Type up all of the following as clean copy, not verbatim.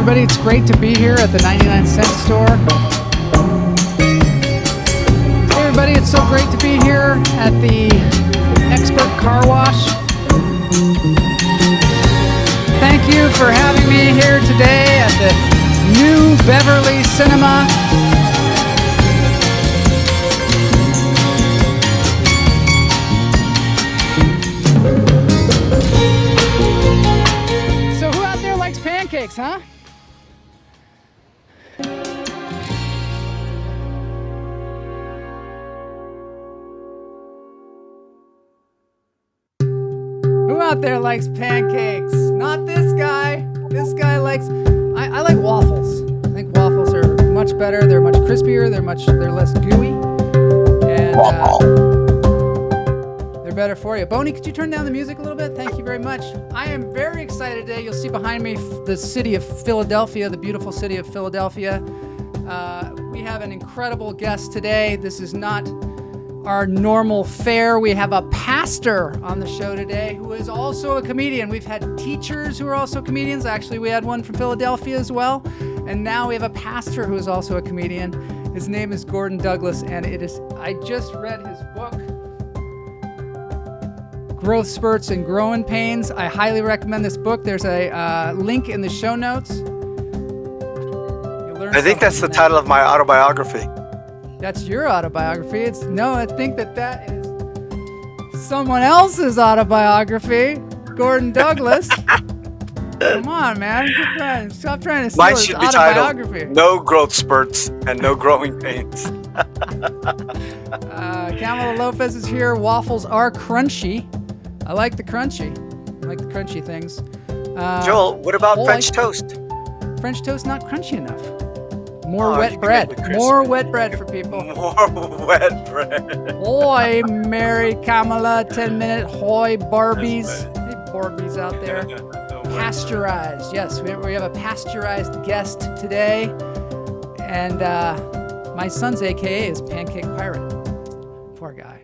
everybody. It's great to be here at the 99-cent store. Hey, everybody. It's so great to be here at the Expert Car Wash. Thank you for having me here today at the New Beverly Cinema. So who out there likes pancakes, huh? Who out there likes pancakes? Not this guy. This guy likes... I like waffles. I think waffles are much better. They're much crispier. They're less gooey. And they're better for you. Boney, could you turn down the music a little bit? Thank you very much. I am very excited today. You'll see behind me the city of Philadelphia, the beautiful city of Philadelphia. We have an incredible guest today. This is not our normal fare. We have a pastor on the show today who is also a comedian. We've had teachers who are also comedians. Actually, we had one from Philadelphia as well. And now we have a pastor who is also a comedian. His name is Gordan Douglas, and I just read his book, Growth Spurts and Growing Pains. I highly recommend this book. There's a link in the show notes. I think that's the title of my autobiography. That's your autobiography. I think that is someone else's autobiography. Gordan Douglas. Come on, man. Stop trying to steal Mine his should be autobiography. titled No Growth Spurts and No Growing Pains. Kamala Lopez is here. Waffles are crunchy. I like the crunchy. Things. Joel, what about French toast? French toast not crunchy enough. More wet bread. More wet bread for people. More wet bread. Hoi, Mary, Kamala, 10-minute hoi Barbies. Hey, Barbies out there. Pasteurized. Yes, we have a pasteurized guest today. And my son's AKA is Pancake Pirate. Poor guy.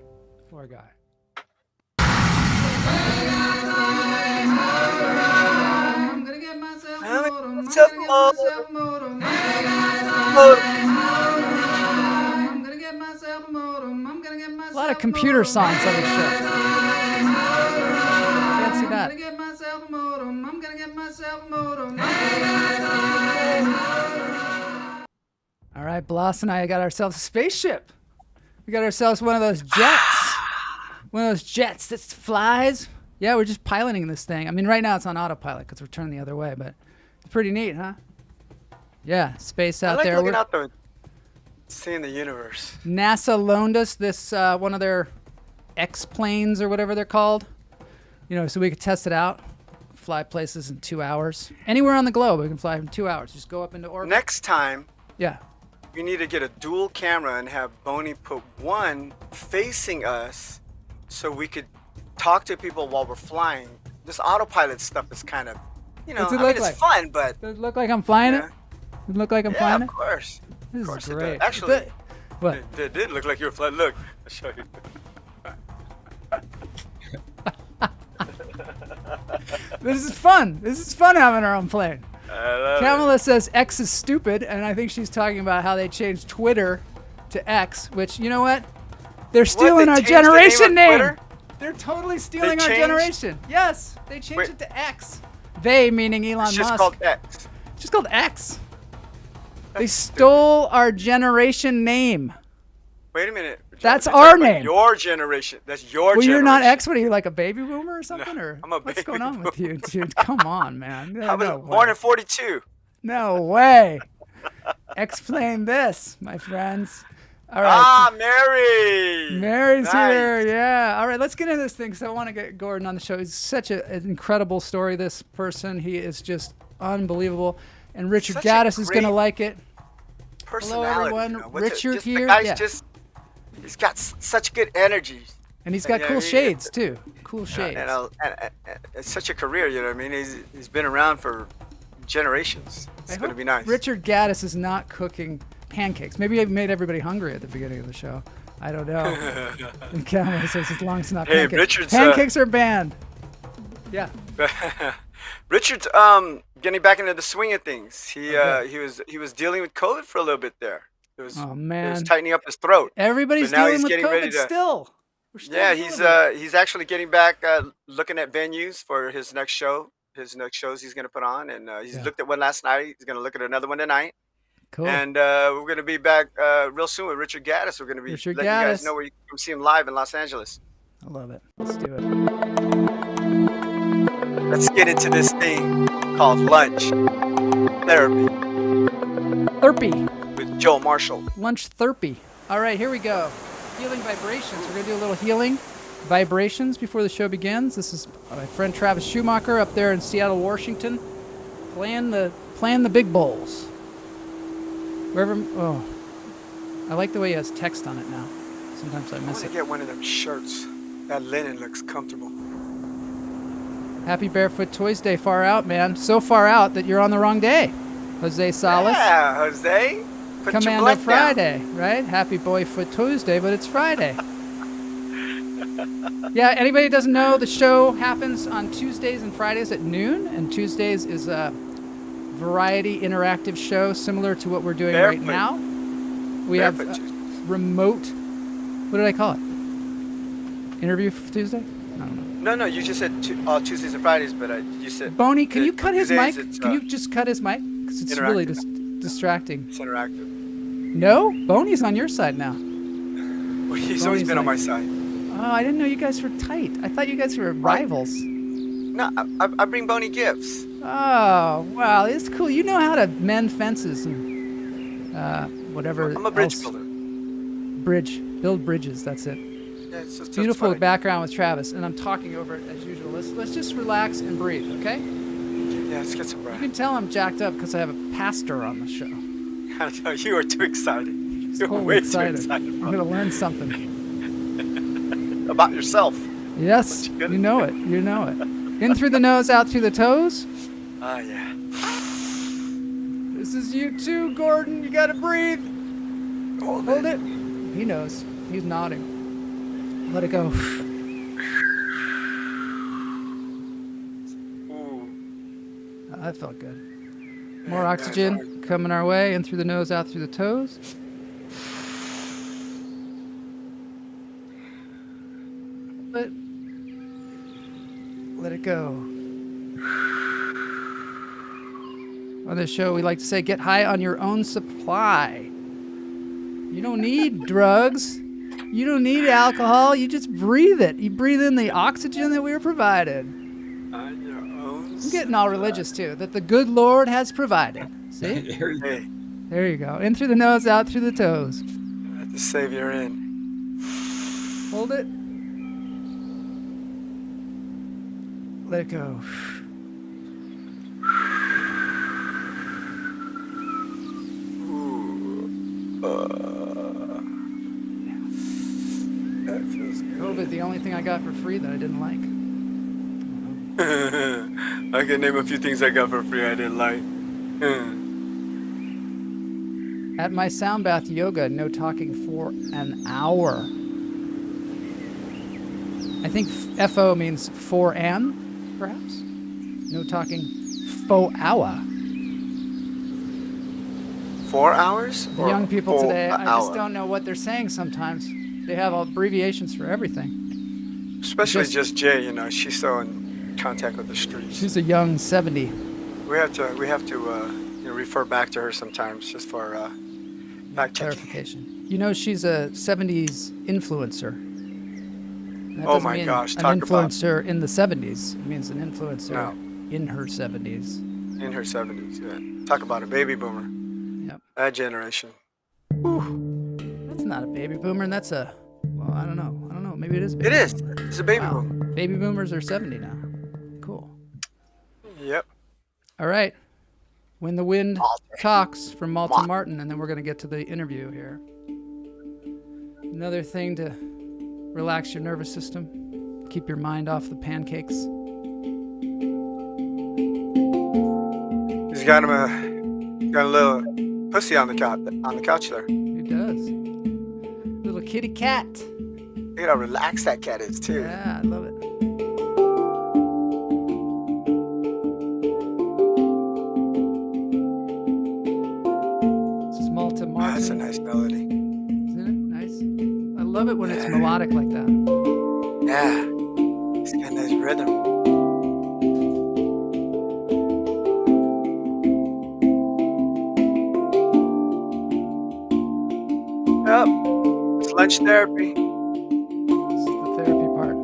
I'm gonna get myself a lot of computer songs on the show. Can't see that. All right, Bloss and I got ourselves a spaceship. We got ourselves one of those jets. One of those jets that flies. Yeah, we're just piloting this thing. I mean, right now it's on autopilot because we're turning the other way, but it's pretty neat, huh? Yeah, space out there. I like looking out there, seeing the universe. NASA loaned us this one of their X planes or whatever they're called. So we could test it out, fly places in 2 hours. Anywhere on the globe, we can fly in 2 hours. Just go up into orbit. Next time, yeah, we need to get a dual camera and have Boney put one facing us so we could talk to people while we're flying. This autopilot stuff is kind of, it's fun, but... Does it look like I'm flying it? Does it look like I'm flying it? Yeah, of course. This is great. Actually, what? It did look like you were flying. Look, I'll show you. This is fun. This is fun having our own plane. I love Kamala says X is stupid, and I think she's talking about how they changed Twitter to X, which, you know what? They're stealing our generation name. They're totally stealing our generation. Yes, they changed it to X. They, meaning Elon Musk. It's just called X. It's just called X. They stole our generation name. Wait a minute. That's our name. Your generation. That's your generation. Well, you're not X. What are you, like a baby boomer or something? No, or I'm a baby what's going on boomer. with you, dude? Come on, man. I was born in 42. No way. Explain this, my friends. All right. Mary. Mary's here. Yeah. All right. Let's get into this thing because I want to get Gordan on the show. He's such an incredible story, this person. He is just unbelievable. And Richard Gaddis is going to like it. Hello, everyone. Richard here. He's got such good energy. And he's got cool shades, too. Cool shades. And it's such a career, you know what I mean? He's been around for generations. It's going to be nice. Richard Gaddis is not cooking pancakes. Maybe I made everybody hungry at the beginning of the show. I don't know. And Kamala says as long as it's not pancakes. Richard's, pancakes are banned. Yeah. Richard's getting back into the swing of things. He was dealing with COVID for a little bit there. It was Oh it was man, tightening up his throat. everybody's But now dealing he's with getting ready COVID to. still. We're still Yeah, dealing with it. he's actually getting back, looking at venues for his next show. His next shows he's gonna put on, and he's Yeah, looked at one last night. He's gonna look at another one tonight, cool. and we're gonna be back real soon with Richard Gaddis. We're gonna be Richard letting you guys know Gaddis. where you can come see him live in Los Angeles. I love it. Let's do it. Let's get into this thing called lunch therapy Therapy. with Joe Marshall. Lunch therapy. All right, here we go. Healing vibrations. We're going to do a little healing vibrations before the show begins. This is my friend Travis Schumacher up there in Seattle, Washington, playing the big bowls. Oh, I like the way he has text on it now. Sometimes I I miss want to it. get one of them shirts. That linen looks comfortable. Happy Barefoot Toys Day far out, man. So far out that you're on the wrong day. Jose Salas. Yeah, Jose. Put your Commando blank down. Friday, right? Happy Boy Foot Tuesday, but it's Friday. Yeah, anybody who doesn't know, the show happens on Tuesdays and Fridays at noon, and Tuesdays is a variety interactive show similar to what we're doing right Barefoot. now. We Barefoot have Tuesdays. remote, what did I call it? Interview for Tuesday? I don't know. No, you just said Tuesdays and Fridays, but you said Boney, can you cut his mic? Tuesdays, Can you just cut his mic? Because it's really distracting. it's interactive. No? Boney's on your side now. Well, he's always Boney's been on my like- side. Oh, I didn't know you guys were tight. I thought you guys were rivals. No, I bring Boney gifts. Oh, wow, it's cool. You know how to mend fences and whatever. I'm a bridge else. builder. Build bridges. That's it. Yeah, it's Beautiful funny. background with Travis, and I'm talking over it as usual. Let's just relax and breathe, okay? You Yeah, let's get some breath. can tell I'm jacked up because I have a pastor on the show. I know, you are too excited. You're Totally way excited. too excited, I'm bro. gonna learn something. About yourself. Yes, What you gonna you know it. You know it. In through the nose, out through the toes. Ah, yeah. This is you too, Gordon. You gotta breathe. Hold Hold it. He knows. He's nodding. Let it go. Ooh. That felt good. More oxygen coming our way. In through the nose, out through the toes. Let it go. On this show, we like to say, get high on your own supply. You don't need drugs. You don't need alcohol. You just breathe it. You breathe in the oxygen that we were provided. On your own. I'm getting all religious too. That the good Lord has provided. See? Hey, There you go. In through the nose, out through the toes. let the Savior in. Hold it. Let it go. Ooh. That feels good. COVID, the only thing I got for free that I didn't like. I can name a few things I got for free I didn't like. At my sound bath yoga, no talking for an hour. I think FO means for an, perhaps? No talking faux hour. 4 hours? The young people today, I just don't know what they're saying sometimes. They have abbreviations for everything. Especially just Jay, you know, she's so in contact with the streets. She's a young 70. We have to you know, refer back to her sometimes just for fact checking. Clarification. You know, she's a 70s influencer. That Oh doesn't my mean gosh, an talk about- influencer in the 70s. It means an influencer No. in her 70s. In her 70s, yeah. Talk about a baby boomer. Yep. That generation. That's not a baby boomer, and that's a, well, I don't know. Maybe it is. It is. It's a baby Wow. boomer. Baby boomers are 70 now. Cool. Yep. All right. When the Wind Malta. Talks from Malta Malta. Martin, and then we're going to get to the interview here. Another thing to relax your nervous system, keep your mind off the pancakes. He's got a little pussy on the couch there. He does. Little kitty cat. Look at how relaxed that cat is too. Yeah, I love it. that's a nice melody. Isn't it nice? I love it when it's melodic like that. Yeah. It's got a nice rhythm. Yep. It's lunch therapy. This is the therapy part.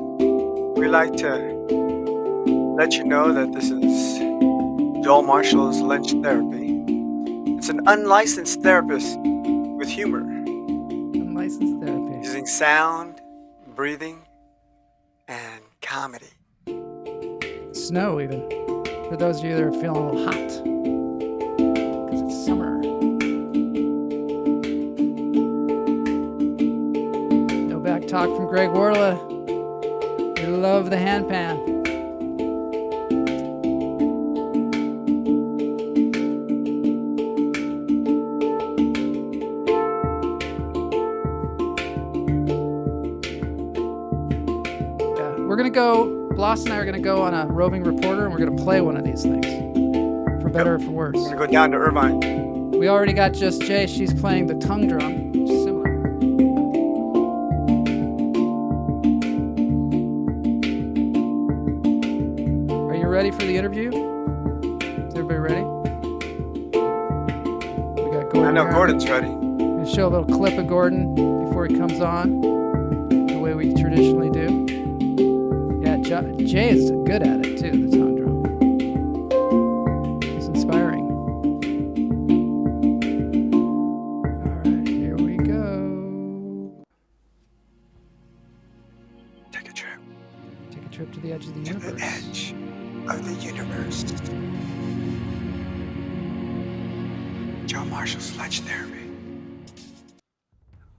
We like to let you know that this is Joel Marshall's lunch therapy. It's an unlicensed therapist with humor. Unlicensed therapy. Using sound, breathing, and comedy. Snow, even. For those of you that are feeling a little hot. Because it's summer. No back talk from Greg Worla. We love the handpan. We're going to go, Bloss and I are going to go on a roving reporter, and we're going to play one of these things, for better or for worse. We're going to go down to Irvine. We already got Just Jay. She's playing the tongue drum, which is similar. Are you ready for the interview? Is everybody ready? We got Gordan. I know here. Gordon's ready. I'm going to show a little clip of Gordan before he comes on, the way we traditionally do. Jay is good at it too, the tongue drum. It's inspiring. All right, here we go. Take a trip. Take a trip to the edge of the To universe. the edge of the universe. Joe Marshall's lunch therapy.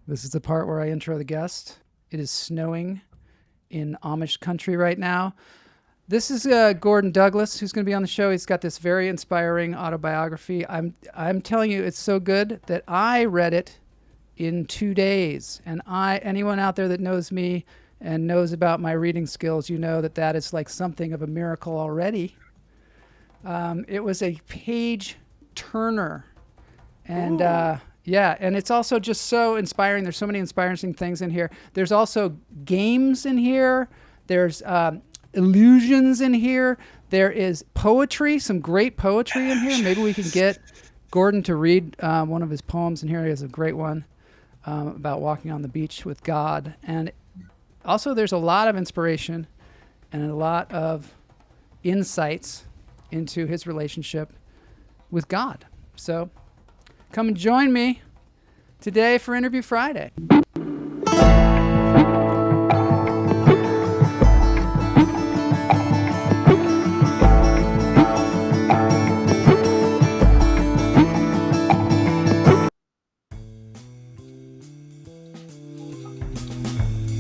This is the part where I intro the guest. It is snowing in Amish country right now. This is Gordan Douglas, who's going to be on the show. He's got this very inspiring autobiography. I'm telling you, it's so good that I read it in 2 days. And anyone out there that knows me and knows about my reading skills, you know that is like something of a miracle already. It was a page turner, and and it's also just so inspiring. There's so many inspiring things in here. There's also games in here. There's illusions in here. There is poetry, some great poetry in here. Maybe we can get Gordan to read one of his poems in here. He has a great one about walking on the beach with God. And also there's a lot of inspiration and a lot of insights into his relationship with God. So come and join me today for Interview Friday.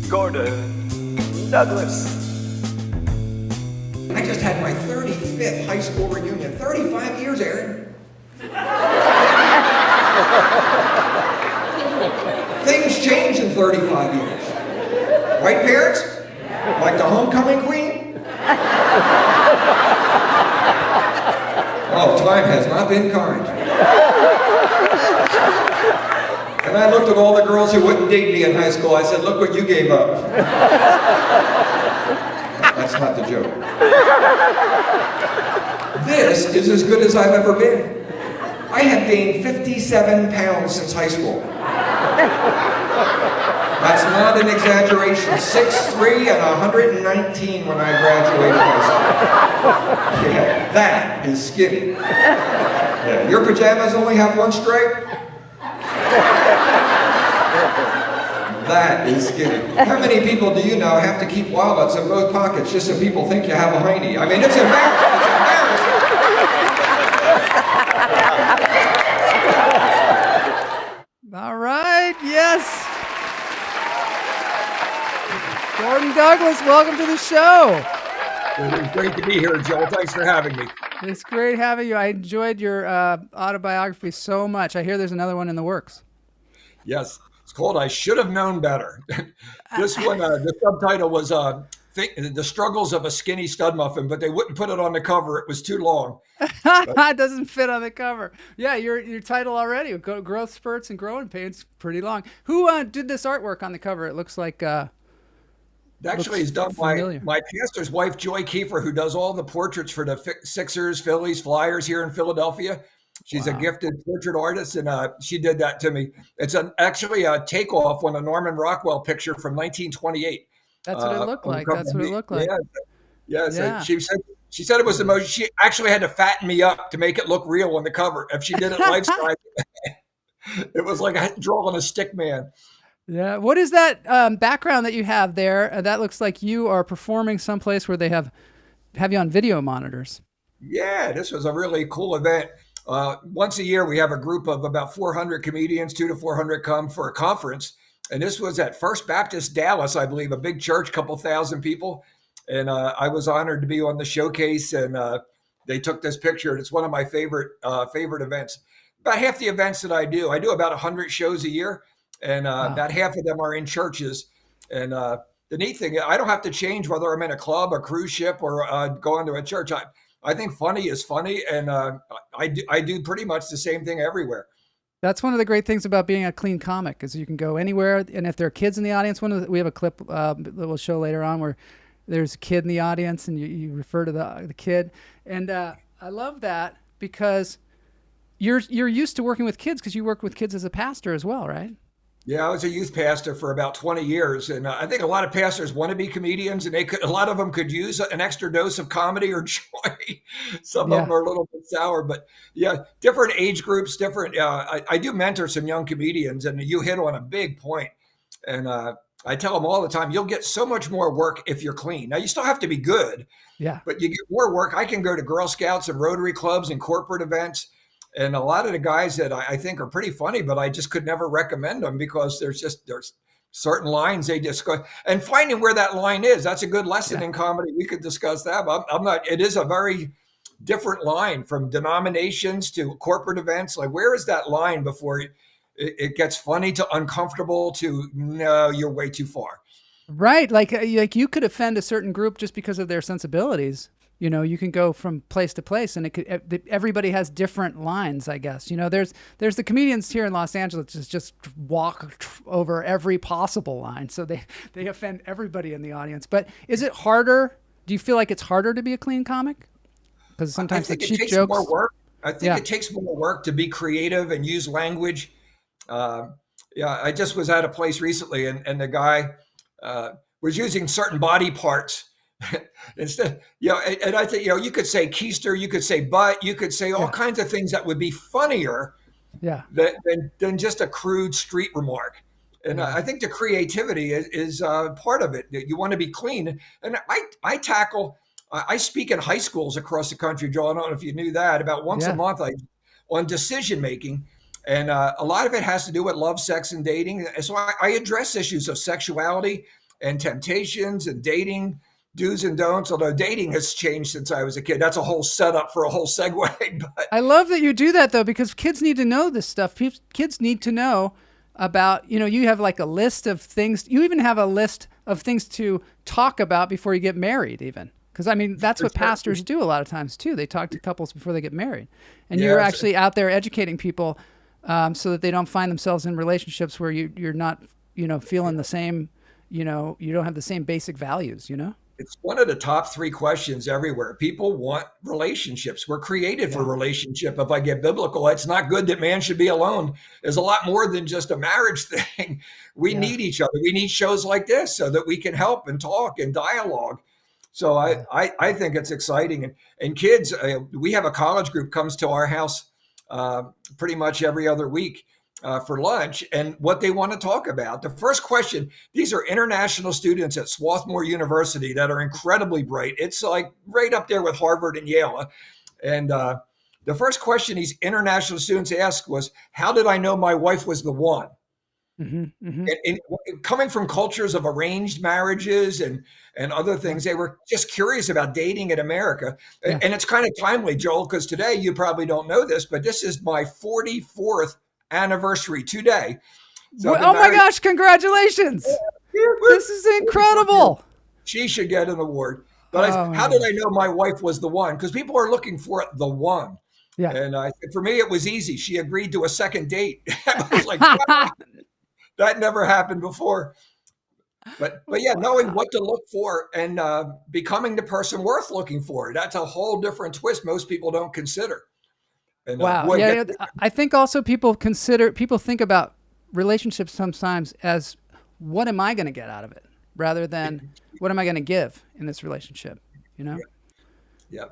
Gordan Douglas. I just had my 35th high school reunion. 35 years, Aaron. Things change in 35 years. Right, parents? Like the homecoming queen? Oh, time has not been kind. And I looked at all the girls who wouldn't date me in high school. I said, look what you gave up. That's not the joke. This is as good as I've ever been. I have gained 57 pounds since high school. That's not an exaggeration. 6'3" and 119 when I graduated high school. Yeah, that is skinny. Yeah, your pajamas only have one stripe? That is skinny. How many people do you know have to keep wallets in both pockets just so people think you have a hiney? I mean, it's embarrassing. It's embarrassing. All right, yes. Gordan Douglas, welcome to the show. It's great to be here, Joel. Thanks for having me. It's great having you. I enjoyed your autobiography so much. I hear there's another one in the works. Yes, it's called I Should Have Known Better. This one, the subtitle was the struggles of a skinny stud muffin, but they wouldn't put it on the cover. It was too long. It doesn't fit on the cover. Yeah, your title already, Growth Spurts and Growing Pains, pretty long. Who did this artwork on the cover? It looks like Actually, it's done by my pastor's wife, Joy Kiefer, who does all the portraits for the Sixers, Phillies, Flyers here in Philadelphia. She's a gifted portrait artist, and she did that to me. It's actually a takeoff on a Norman Rockwell picture from 1928. That's what it looked like. That's what it looked like. Yeah. So she said it was the most. She actually had to fatten me up to make it look real on the cover. If she did it life size, it was like drawing a stick man. Yeah. What is that background that you have there? That looks like you are performing someplace where they have you on video monitors. Yeah, this was a really cool event. Once a year, we have a group of about 400 comedians, 200 to 400 come for a conference. And this was at First Baptist Dallas, I believe, a big church, couple thousand people. And I was honored to be on the showcase, and they took this picture. And it's one of my favorite events. About half the events that I do about 100 shows a year, and about half of them are in churches. And the neat thing, I don't have to change whether I'm in a club, a cruise ship, or going to a church. I think funny is funny, and I do pretty much the same thing everywhere. That's one of the great things about being a clean comic, is you can go anywhere, and if there are kids in the audience, we have a clip that we'll show later on where there's a kid in the audience, and you refer to the kid, and I love that because you're used to working with kids because you work with kids as a pastor as well, right? Yeah, I was a youth pastor for about 20 years, and I think a lot of pastors want to be comedians, and a lot of them could use an extra dose of comedy or joy. Some of them are a little bit sour, but yeah, different age groups, different. I do mentor some young comedians, and you hit on a big point. And I tell them all the time, you'll get so much more work if you're clean. Now, you still have to be good, but you get more work. I can go to Girl Scouts and Rotary clubs and corporate events. And a lot of the guys that I think are pretty funny, but I just could never recommend them because there's certain lines they just go, and finding where that line is. That's a good lesson in comedy. We could discuss that, but I'm not, it is a very different line from denominations to corporate events. Like, where is that line before it gets funny to uncomfortable to, no, you're way too far. Right. Like you could offend a certain group just because of their sensibilities. You know, you can go from place to place, and everybody has different lines, I guess. You know, there's the comedians here in Los Angeles just walk over every possible line, so they offend everybody in the audience. But is it harder? Do you feel like it's harder to be a clean comic? Because sometimes the cheap jokes. More work. I think it takes more work to be creative and use language. I just was at a place recently, and the guy was using certain body parts. Instead, and I think, you could say keister, you could say butt, you could say all kinds of things that would be funnier than just a crude street remark. And I think the creativity is part of it. You want to be clean. And I speak in high schools across the country, Joe. I don't know if you knew that. About once a month on decision making. And a lot of it has to do with love, sex, and dating. So I address issues of sexuality and temptations and dating, do's and don'ts, although dating has changed since I was a kid. That's a whole setup for a whole segue. But I love that you do that, though, because kids need to know this stuff. Kids need to know about, you have like a list of things. You even have a list of things to talk about before you get married, even. Because, I mean, that's what pastors do a lot of times, too. They talk to couples before they get married. And you're actually out there educating people so that they don't find themselves in relationships where you're not, feeling the same, you don't have the same basic values, It's one of the top 3 questions everywhere. People want relationships. We're created for relationship. If I get biblical, it's not good that man should be alone. There's a lot more than just a marriage thing. We need each other. We need shows like this so that we can help and talk and dialogue. So I think it's exciting. And kids, we have a college group comes to our house pretty much every other week for lunch, and what they want to talk about. The first question, these are international students at Swarthmore University that are incredibly bright. It's like right up there with Harvard and Yale. And the first question these international students asked was, how did I know my wife was the one? Mm-hmm, mm-hmm. And coming from cultures of arranged marriages and other things, they were just curious about dating in America. And it's kind of timely, Joel, because today you probably don't know this, but this is my 44th anniversary today. So my gosh, congratulations. This is incredible. She should get an award. But Oh my how did I gosh. know my wife was the one? Because people are looking for the one. Yeah. And for me, it was easy. She agreed to a second date. I was like, wow, that never happened before. But yeah, knowing Wow. what to look for and becoming the person worth looking for. That's a whole different twist most people don't consider. And Wow. boy, Yeah, yeah. I think also people think about relationships sometimes as what am I going to get out of it rather than what am I going to give in this relationship, you know? yeah, yeah.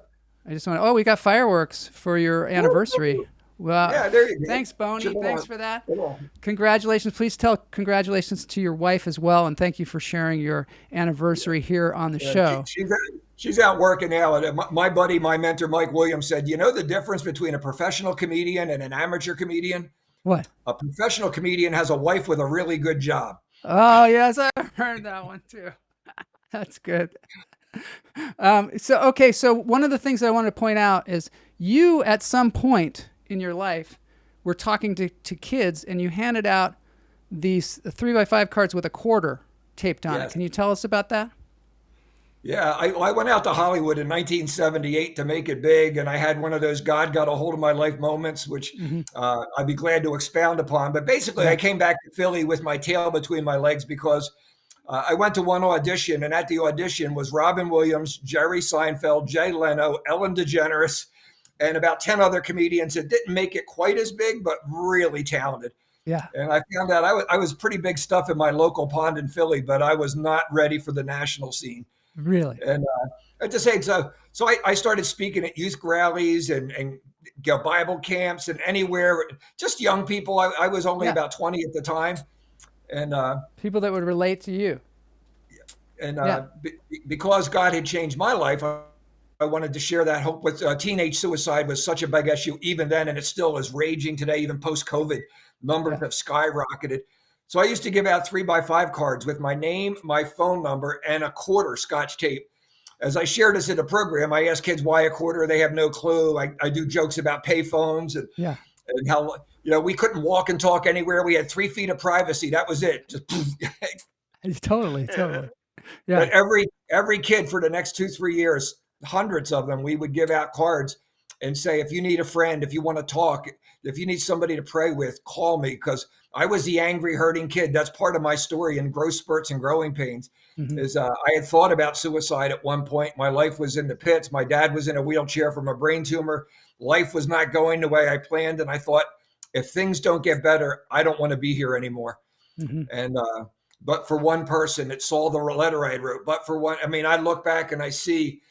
I just want to, oh, we got fireworks for your anniversary. Well, Yeah, there you go. thanks, Boney. Come Thanks on. for that. Come on. Congratulations. Please tell congratulations to your wife as well. And thank you for sharing your anniversary here on the Yeah, show. she's out working out. My buddy, my mentor, Mike Williams said, you know the difference between a professional comedian and an amateur comedian? What? A professional comedian has a wife with a really good job. Oh, yes, I heard that one too. That's good. So one of the things that I want to point out is you, at some point in your life, were talking to kids and you handed out these 3x5 cards with a quarter taped on it. Yes. Can you tell us about that? Yeah, I went out to Hollywood in 1978 to make it big, and I had one of those God got a hold of my life moments, which I'd be glad to expound upon. But basically, Yeah. I came back to Philly with my tail between my legs because I went to one audition, and at the audition was Robin Williams, Jerry Seinfeld, Jay Leno, Ellen DeGeneres, and about 10 other comedians that didn't make it quite as big, but really talented. Yeah. And I found out I was pretty big stuff in my local pond in Philly, but I was not ready for the national scene. Really? And at the same time, so I started speaking at youth rallies and Bible camps and anywhere, just young people. I was only Yeah. about 20 at the time. And People that would relate to you. Yeah. Because God had changed my life, I wanted to share that hope with teenage suicide was such a big issue even then, and it still is raging today, even post-COVID. Numbers have skyrocketed. So I used to give out 3x5 cards with my name, my phone number, and a quarter Scotch tape. As I shared this in the program, I ask kids why a quarter. They have no clue. I do jokes about payphones and how we couldn't walk and talk anywhere. We had 3 feet of privacy. That was it. Just Totally. Yeah. But every kid for the next 2-3 years, hundreds of them, we would give out cards and say, if you need a friend, if you want to talk, if you need somebody to pray with, call me, because I was the angry, hurting kid. That's part of my story in growth spurts and growing pains. Is I had thought about suicide at one point. My life was in the pits. My dad was in a wheelchair from a brain tumor. Life was not going the way I planned. And I thought, if things don't get better, I don't want to be here anymore. And but for one person, it saw the letter I wrote. But for one, I mean, I look back and I see,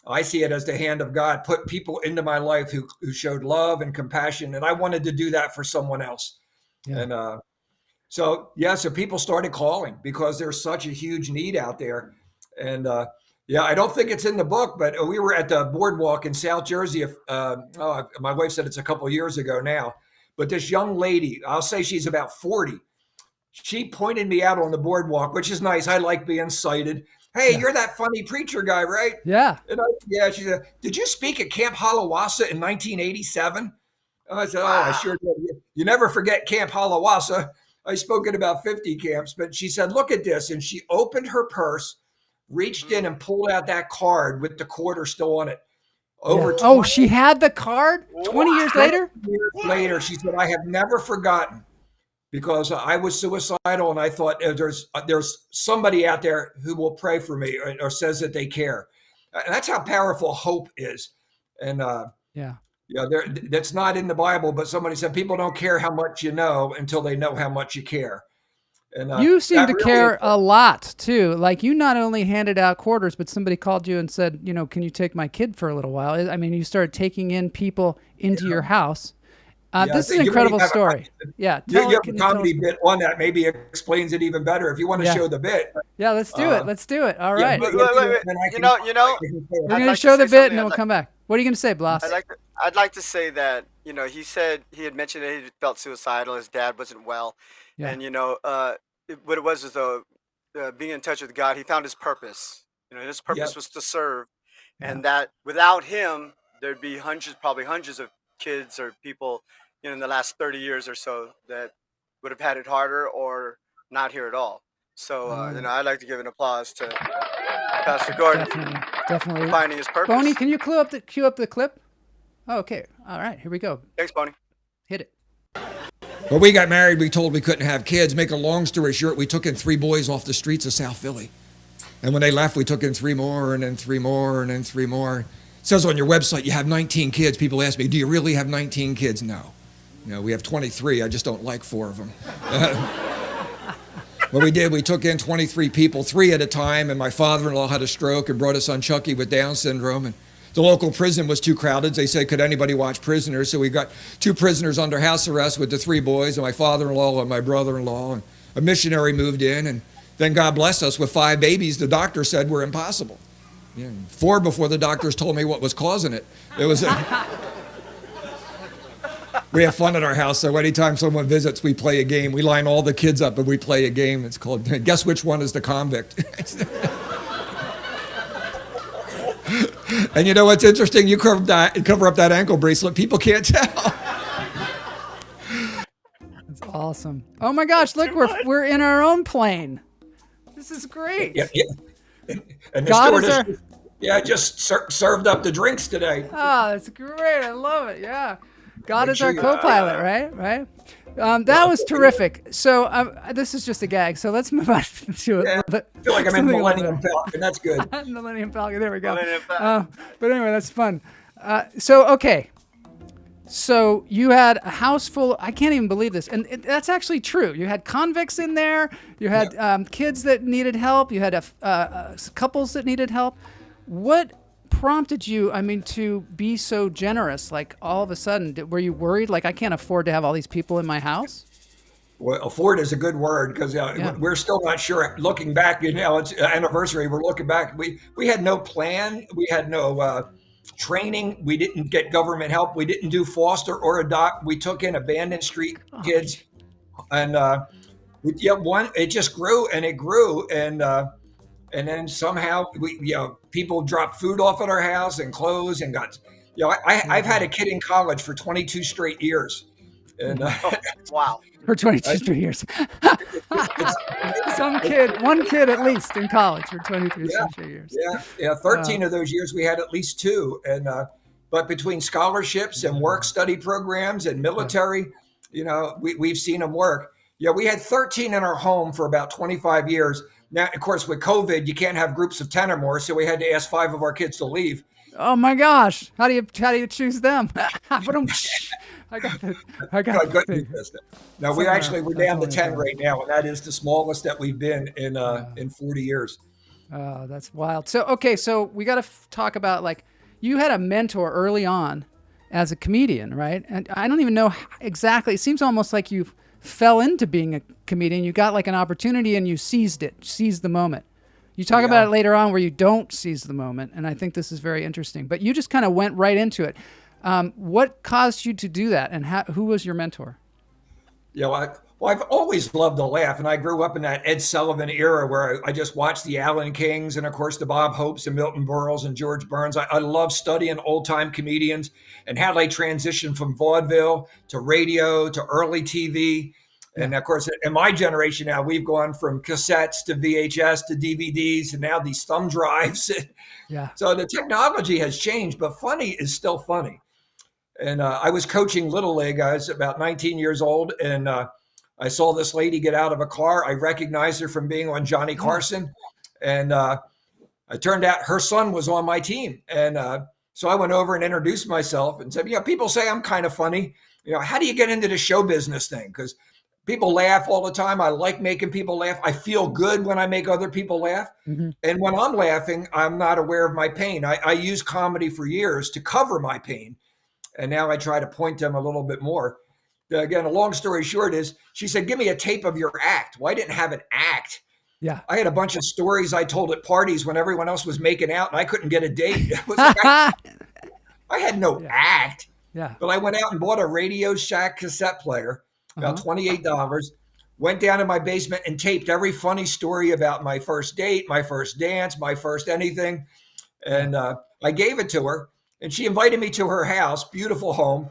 I see it as the hand of God put people into my life who showed love and compassion. And I wanted to do that for someone else. Yeah. And so people started calling because there's such a huge need out there. And I don't think it's in the book, but we were at the boardwalk in South Jersey. My wife said it's a couple of years ago now. But this young lady, I'll say she's about 40. She pointed me out on the boardwalk, which is nice. I like being cited. Hey, you're that funny preacher guy, right? Yeah. And she said, did you speak at Camp Halawasa in 1987? I said, wow. Oh, I sure did. You never forget Camp Halawasa. I spoke at about 50 camps, but she said, look at this. And she opened her purse, reached in and pulled out that card with the quarter still on it. She had the card 20 years later? 20 years later, she said, I have never forgotten. Because I was suicidal and I thought there's somebody out there who will pray for me or says that they care. And that's how powerful hope is. And that's not in the Bible, but somebody said people don't care how much you know until they know how much you care. And you seem to care a lot too. Like you not only handed out quarters, but somebody called you and said, can you take my kid for a little while? I mean, you started taking in people into your house. This is an incredible story. You have a comedy bit on that. Maybe it explains it even better if you want to show the bit. Yeah, let's do it. Let's do it. All right. Wait. We're going to show the bit and then we'll come back. What are you going to say, Blas? I'd like to say that, he said he had mentioned that he felt suicidal. His dad wasn't well. Yeah. And, what it was though, being in touch with God, he found his purpose. His purpose was to serve. And that without him, there'd be probably hundreds of kids or people in the last 30 years or so that would have had it harder or not here at all. So, I love it. I'd like to give an applause to Pastor Gordon Definitely. finding his purpose. Boney, can you cue up the clip? Oh, okay. All right, here we go. Thanks, Boney. Hit it. When we got married, we told we couldn't have kids. Make a long story short, we took in 3 boys off the streets of South Philly. And when they left, we took in 3 more, and then 3 more, and then 3 more. It says on your website you have 19 kids. People ask me, do you really have 19 kids? No. No, we have 23. I just don't like 4 of them. What we did, we took in 23 people, 3 at a time, and my father-in-law had a stroke and brought his son Chucky with Down syndrome. And the local prison was too crowded. They said, could anybody watch prisoners? So we got 2 prisoners under house arrest with the 3 boys, and my father-in-law and my brother-in-law. And a missionary moved in, and then God blessed us with 5 babies the doctor said were impossible. 4 before the doctors told me what was causing it. It was we have fun at our house, so anytime someone visits, we play a game. We line all the kids up and we play a game. It's called Guess Which One is the Convict? And you know what's interesting? You cover up that ankle bracelet, people can't tell. That's awesome. Oh my gosh, look, we're in our own plane. This is great. Yeah. And the God stewardess, just served up the drinks today. Oh, that's great. I love it. Yeah. God is our co-pilot, right? That was terrific. So this is just a gag. So let's move on to it. Yeah, I feel like I'm in Millennium Falcon. That's good. Millennium Falcon. There we go. Millennium Falcon. But anyway, that's fun. Okay. So you had a house full. I can't even believe this, and that's actually true. You had convicts in there. You had kids that needed help. You had couples that needed help. What prompted you, to be so generous? Like all of a sudden, were you worried? Like, I can't afford to have all these people in my house? Well, afford is a good word because we're still not sure. Looking back, it's anniversary. We're looking back. We had no plan. We had no training. We didn't get government help. We didn't do foster or adopt. We took in abandoned street kids, and it just grew and it grew and then somehow people dropped food off at our house and clothes and got, I've had a kid in college for 22 straight years. And wow. For 22 straight years. One kid at least in college for 22 straight years. Yeah. 13 of those years we had at least 2. And, but between scholarships and work study programs and military, we've seen them work. Yeah. We had 13 in our home for about 25 years. Now, of course, with COVID, you can't have groups of 10 or more, so we had to ask 5 of our kids to leave. Oh my gosh! How do you choose them? I got the thing. No, we're down to 10 right now, and that is the smallest that we've been in 40 years. Oh, that's wild. So we got to talk about, you had a mentor early on as a comedian, right? And I don't even know exactly. It seems almost like you fell into being a comedian. You got an opportunity and you seized the moment. You talk about it later on where you don't seize the moment, and I think this is very interesting. But you just kind of went right into it. What caused you to do that, and who was your mentor? I've always loved to laugh, and I grew up in that Ed Sullivan era where I just watched the Allen Kings and, of course, the Bob Hopes and Milton Berles and George Burns. I love studying old-time comedians and how they transitioned from vaudeville to radio to early TV. And, of course, in my generation now, we've gone from cassettes to VHS to DVDs and now these thumb drives. So the technology has changed, but funny is still funny. And I was coaching Little League. I was about 19 years old, and I saw this lady get out of a car. I recognized her from being on Johnny Carson. And it turned out her son was on my team. And so I went over and introduced myself and said, people say I'm kind of funny. How do you get into the show business thing? Because people laugh all the time. I like making people laugh. I feel good when I make other people laugh. Mm-hmm. And when I'm laughing, I'm not aware of my pain. I used comedy for years to cover my pain. And now I try to point them a little bit more. Again, a long story short is she said, give me a tape of your act. Well, I didn't have an act. Yeah. I had a bunch of stories I told at parties when everyone else was making out and I couldn't get a date. It was like I had no act. Yeah. But I went out and bought a Radio Shack cassette player, about $28, went down to my basement and taped every funny story about my first date, my first dance, my first anything. And I gave it to her. And she invited me to her house, beautiful home.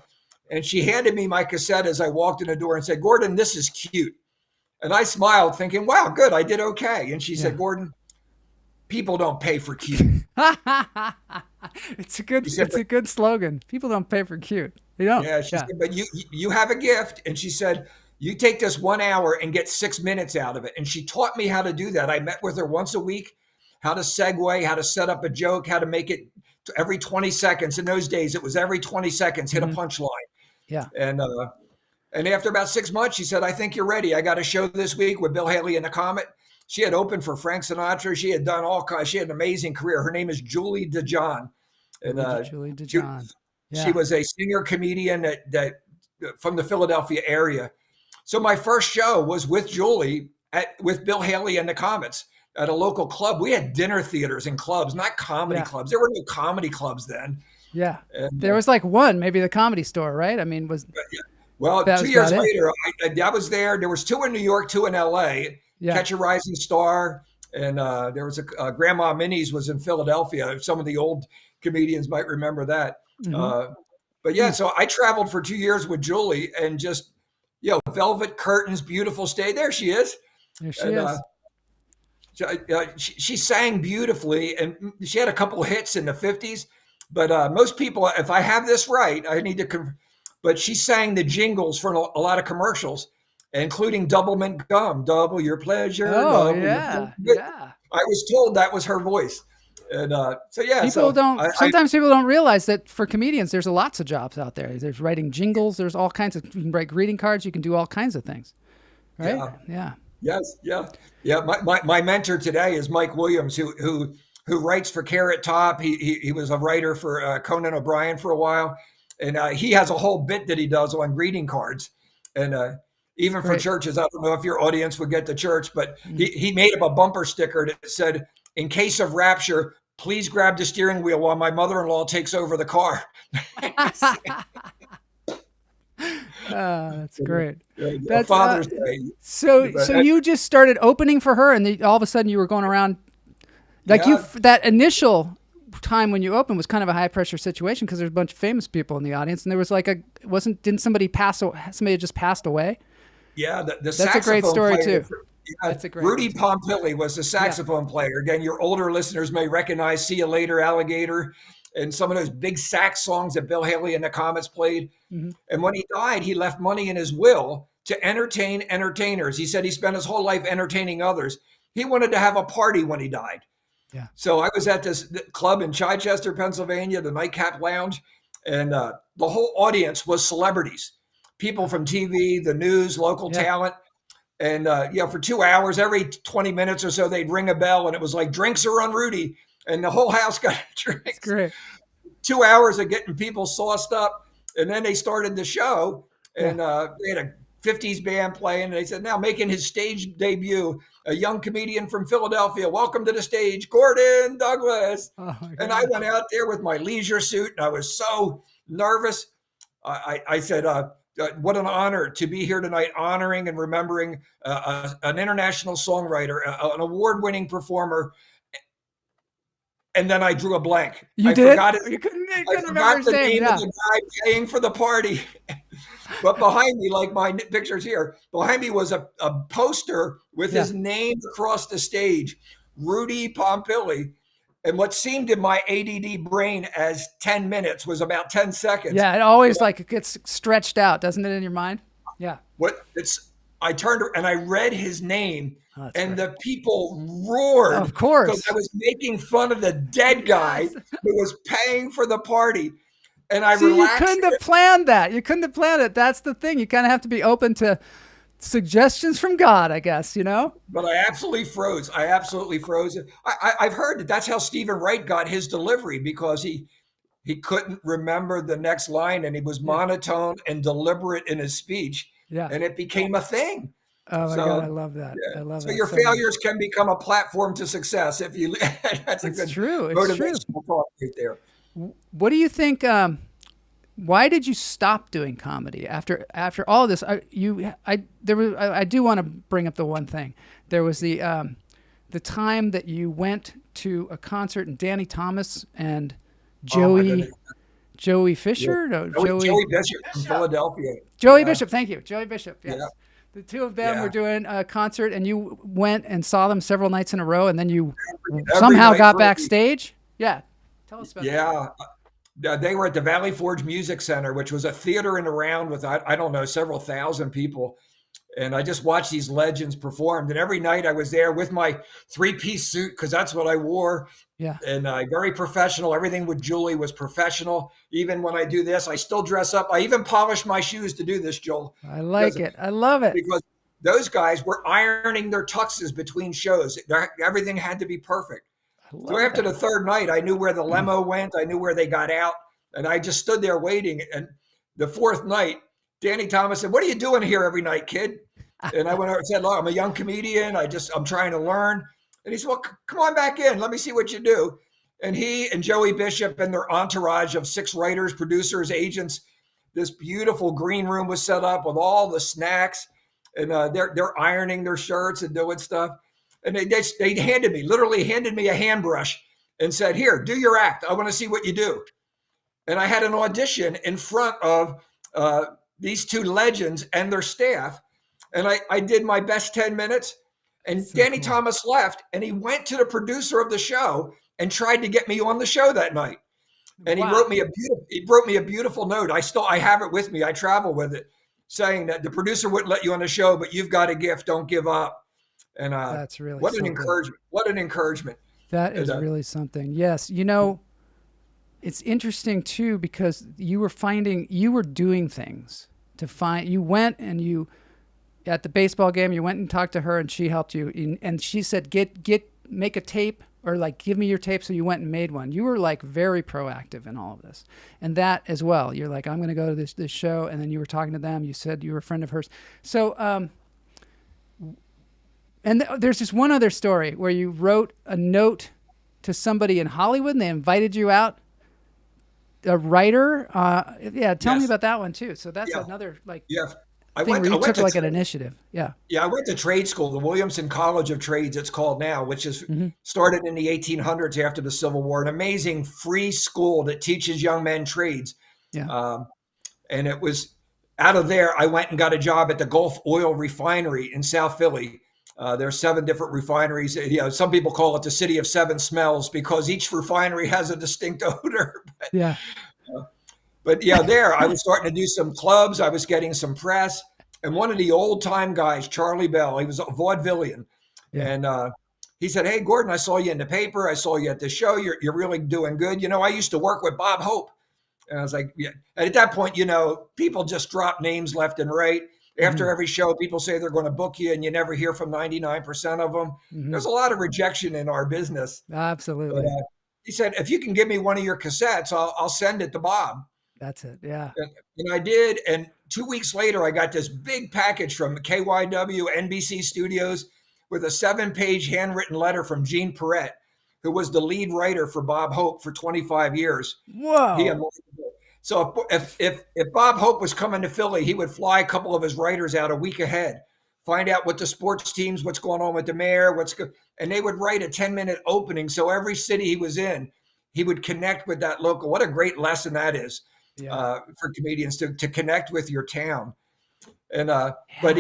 And she handed me my cassette as I walked in the door and said, Gordan, this is cute. And I smiled thinking, wow, good, I did okay. And she said, Gordon, people don't pay for cute. It's She said, a good slogan. People don't pay for cute. They don't. yeah, she said, but you have a gift. And she said, you take this 1 hour and get 6 minutes out of it. And she taught me how to do that. I met with her once a week, how to segue, how to set up a joke, how to make it every 20 seconds. In those days, it was every 20 seconds, hit a punchline. Yeah. And after about 6 months, she said, I think you're ready. I got a show this week with Bill Haley and the Comet. She had opened for Frank Sinatra. She had done all kinds. She had an amazing career. Her name is Julie DeJohn. And Julie DeJohn. She was a singer comedian that from the Philadelphia area. So my first show was with Julie with Bill Haley and the Comets at a local club. We had dinner theaters and clubs, not comedy clubs. There were no comedy clubs then. Yeah. And there was like one, maybe the Comedy Store, right? I mean, well, 2 years later, I was there. There was 2 in New York, 2 in LA. Catch a Rising Star. And there was a Grandma Minnie's was in Philadelphia. Some of the old comedians might remember that. But yeah, so I traveled for 2 years with Julie and just, velvet curtains, beautiful stage. There she is. There she is. She sang beautifully, and she had a couple of hits in the 50s. But most people, if I have this right, I need to. But she sang the jingles for a lot of commercials, including Double Mint Gum, double your pleasure. Oh, yeah. I was told that was her voice. And sometimes people don't realize that for comedians, there's lots of jobs out there. There's writing jingles. There's all kinds of, you can write greeting cards. You can do all kinds of things. Right? Yeah. Yes. Yeah. Yeah. My mentor today is Mike Williams, who writes for Carrot Top. He was a writer for Conan O'Brien for a while. And he has a whole bit that he does on greeting cards. And even for churches, I don't know if your audience would get to church, but he made up a bumper sticker that said, in case of rapture, please grab the steering wheel while my mother-in-law takes over the car. That's great. That's Father's Day. So you just started opening for her, and all of a sudden you were going around, that initial time when you opened was kind of a high pressure situation because there's a bunch of famous people in the audience, and there was didn't somebody had just passed away? Yeah, that's a great story too. That's a great Rudy Pompili was the saxophone player. Again, your older listeners may recognize "See You Later, Alligator" and some of those big sax songs that Bill Haley and the Comets played. And when he died, he left money in his will to entertain entertainers. He said he spent his whole life entertaining others. He wanted to have a party when he died. Yeah. So I was at this club in Chichester, Pennsylvania, the Nightcap Lounge, and the whole audience was celebrities, people from TV, the news, local talent. And for 2 hours, every 20 minutes or so, they'd ring a bell, and it was like, drinks are on Rudy. And the whole house got drinks. That's great. 2 hours of getting people sauced up. And then they started the show, and they had a 50s band playing. And they said, now making his stage debut, a young comedian from Philadelphia. Welcome to the stage, Gordan Douglas. Oh, and I went out there with my leisure suit, and I was so nervous. I said, what an honor to be here tonight, honoring and remembering an international songwriter, an award-winning performer. And then I drew a blank. You did? You couldn't forgot the name of the guy paying for the party. But behind me, like my pictures here, behind me was a poster with his name across the stage, Rudy Pompili. And what seemed in my ADD brain as 10 minutes was about 10 seconds. Yeah, it always it gets stretched out, doesn't it, in your mind? Yeah. I turned and I read his name, and the people roared. Of course. Because I was making fun of the dead guy who was paying for the party. And I relaxed. You couldn't have planned that. You couldn't have planned it. That's the thing. You kind of have to be open to suggestions from God, I guess, But I absolutely froze. I've heard that's how Stephen Wright got his delivery, because he couldn't remember the next line, and he was monotone and deliberate in his speech. Yeah. And it became a thing. Oh my God, I love that. Yeah. I love that. So your failures can become a platform to success if you. That's a good motivational thought right there. What do you think? Why did you stop doing comedy after all this? I do want to bring up the one thing. There was the time that you went to a concert and Danny Thomas and Joey Fisher? Yeah. Joey Bishop from Philadelphia. Joey Bishop, thank you. Joey Bishop, yes. Yeah. The two of them were doing a concert, and you went and saw them several nights in a row, and then you somehow got backstage. Yeah, tell us about that. They were at the Valley Forge Music Center, which was a theater in a round with, I don't know, several thousand people. And I just watched these legends perform. And every night I was there with my 3-piece suit, because that's what I wore. Yeah. And very professional. Everything with Julie was professional. Even when I do this, I still dress up. I even polish my shoes to do this, Joel. I like it. I love it. Because those guys were ironing their tuxes between shows. Everything had to be perfect. So after the third night, I knew where the limo went. I knew where they got out. And I just stood there waiting. And the fourth night, Danny Thomas said, "What are you doing here every night, kid?" And I went over and said, "Look, I'm a young comedian. I'm trying to learn." And he said, "Well, come on back in. Let me see what you do." And he and Joey Bishop and their entourage of 6 writers, producers, agents, this beautiful green room was set up with all the snacks, and they're ironing their shirts and doing stuff. And they literally handed me a hand brush and said, "Here, do your act. I want to see what you do." And I had an audition in front of these 2 legends and their staff. And I did my best 10 minutes. And Danny Thomas left, and he went to the producer of the show and tried to get me on the show that night. And he wrote me a beautiful note. I have it with me. I travel with it, saying that the producer wouldn't let you on the show, but you've got a gift. Don't give up. And that's really what something. an encouragement. What an encouragement. That is really something. Yes. It's interesting too, because you were doing things to find, you went and you, at the baseball game, you went and talked to her and she helped you. And she said, make a tape, or like, give me your tape. So you went and made one. You were like very proactive in all of this. And that as well, you're like, I'm going to go to this show. And then you were talking to them. You said you were a friend of hers. So, there's just one other story where you wrote a note to somebody in Hollywood and they invited you out. A writer, tell me about that one too. So that's another thing where you took like an initiative. Yeah, I went to trade school, the Williamson College of Trades, it's called now, which is started in the 1800s after the Civil War. An amazing free school that teaches young men trades. Yeah, and it was out of there. I went and got a job at the Gulf Oil Refinery in South Philly. There are 7 different refineries. Some people call it the city of 7 smells because each refinery has a distinct odor. But there I was starting to do some clubs. I was getting some press. And one of the old time guys, Charlie Bell, he was a vaudevillian. Yeah. And he said, "Hey, Gordan, I saw you in the paper. I saw you at the show. You're really doing good. I used to work with Bob Hope." And I was like, yeah. And at that point, people just drop names left and right. After every show, people say they're going to book you, and you never hear from 99% of them. There's a lot of rejection in our business. Absolutely. But, he said, "If you can give me one of your cassettes, I'll send it to Bob." That's it. Yeah. And I did. And 2 weeks later, I got this big package from KYW NBC Studios with a 7-page handwritten letter from Gene Perrette, who was the lead writer for Bob Hope for 25 years. Whoa. So if Bob Hope was coming to Philly, he would fly a couple of his writers out a week ahead, find out what the sports teams, what's going on with the mayor, and they would write a 10-minute opening. So every city he was in, he would connect with that local. What a great lesson that is for comedians to connect with your town. And but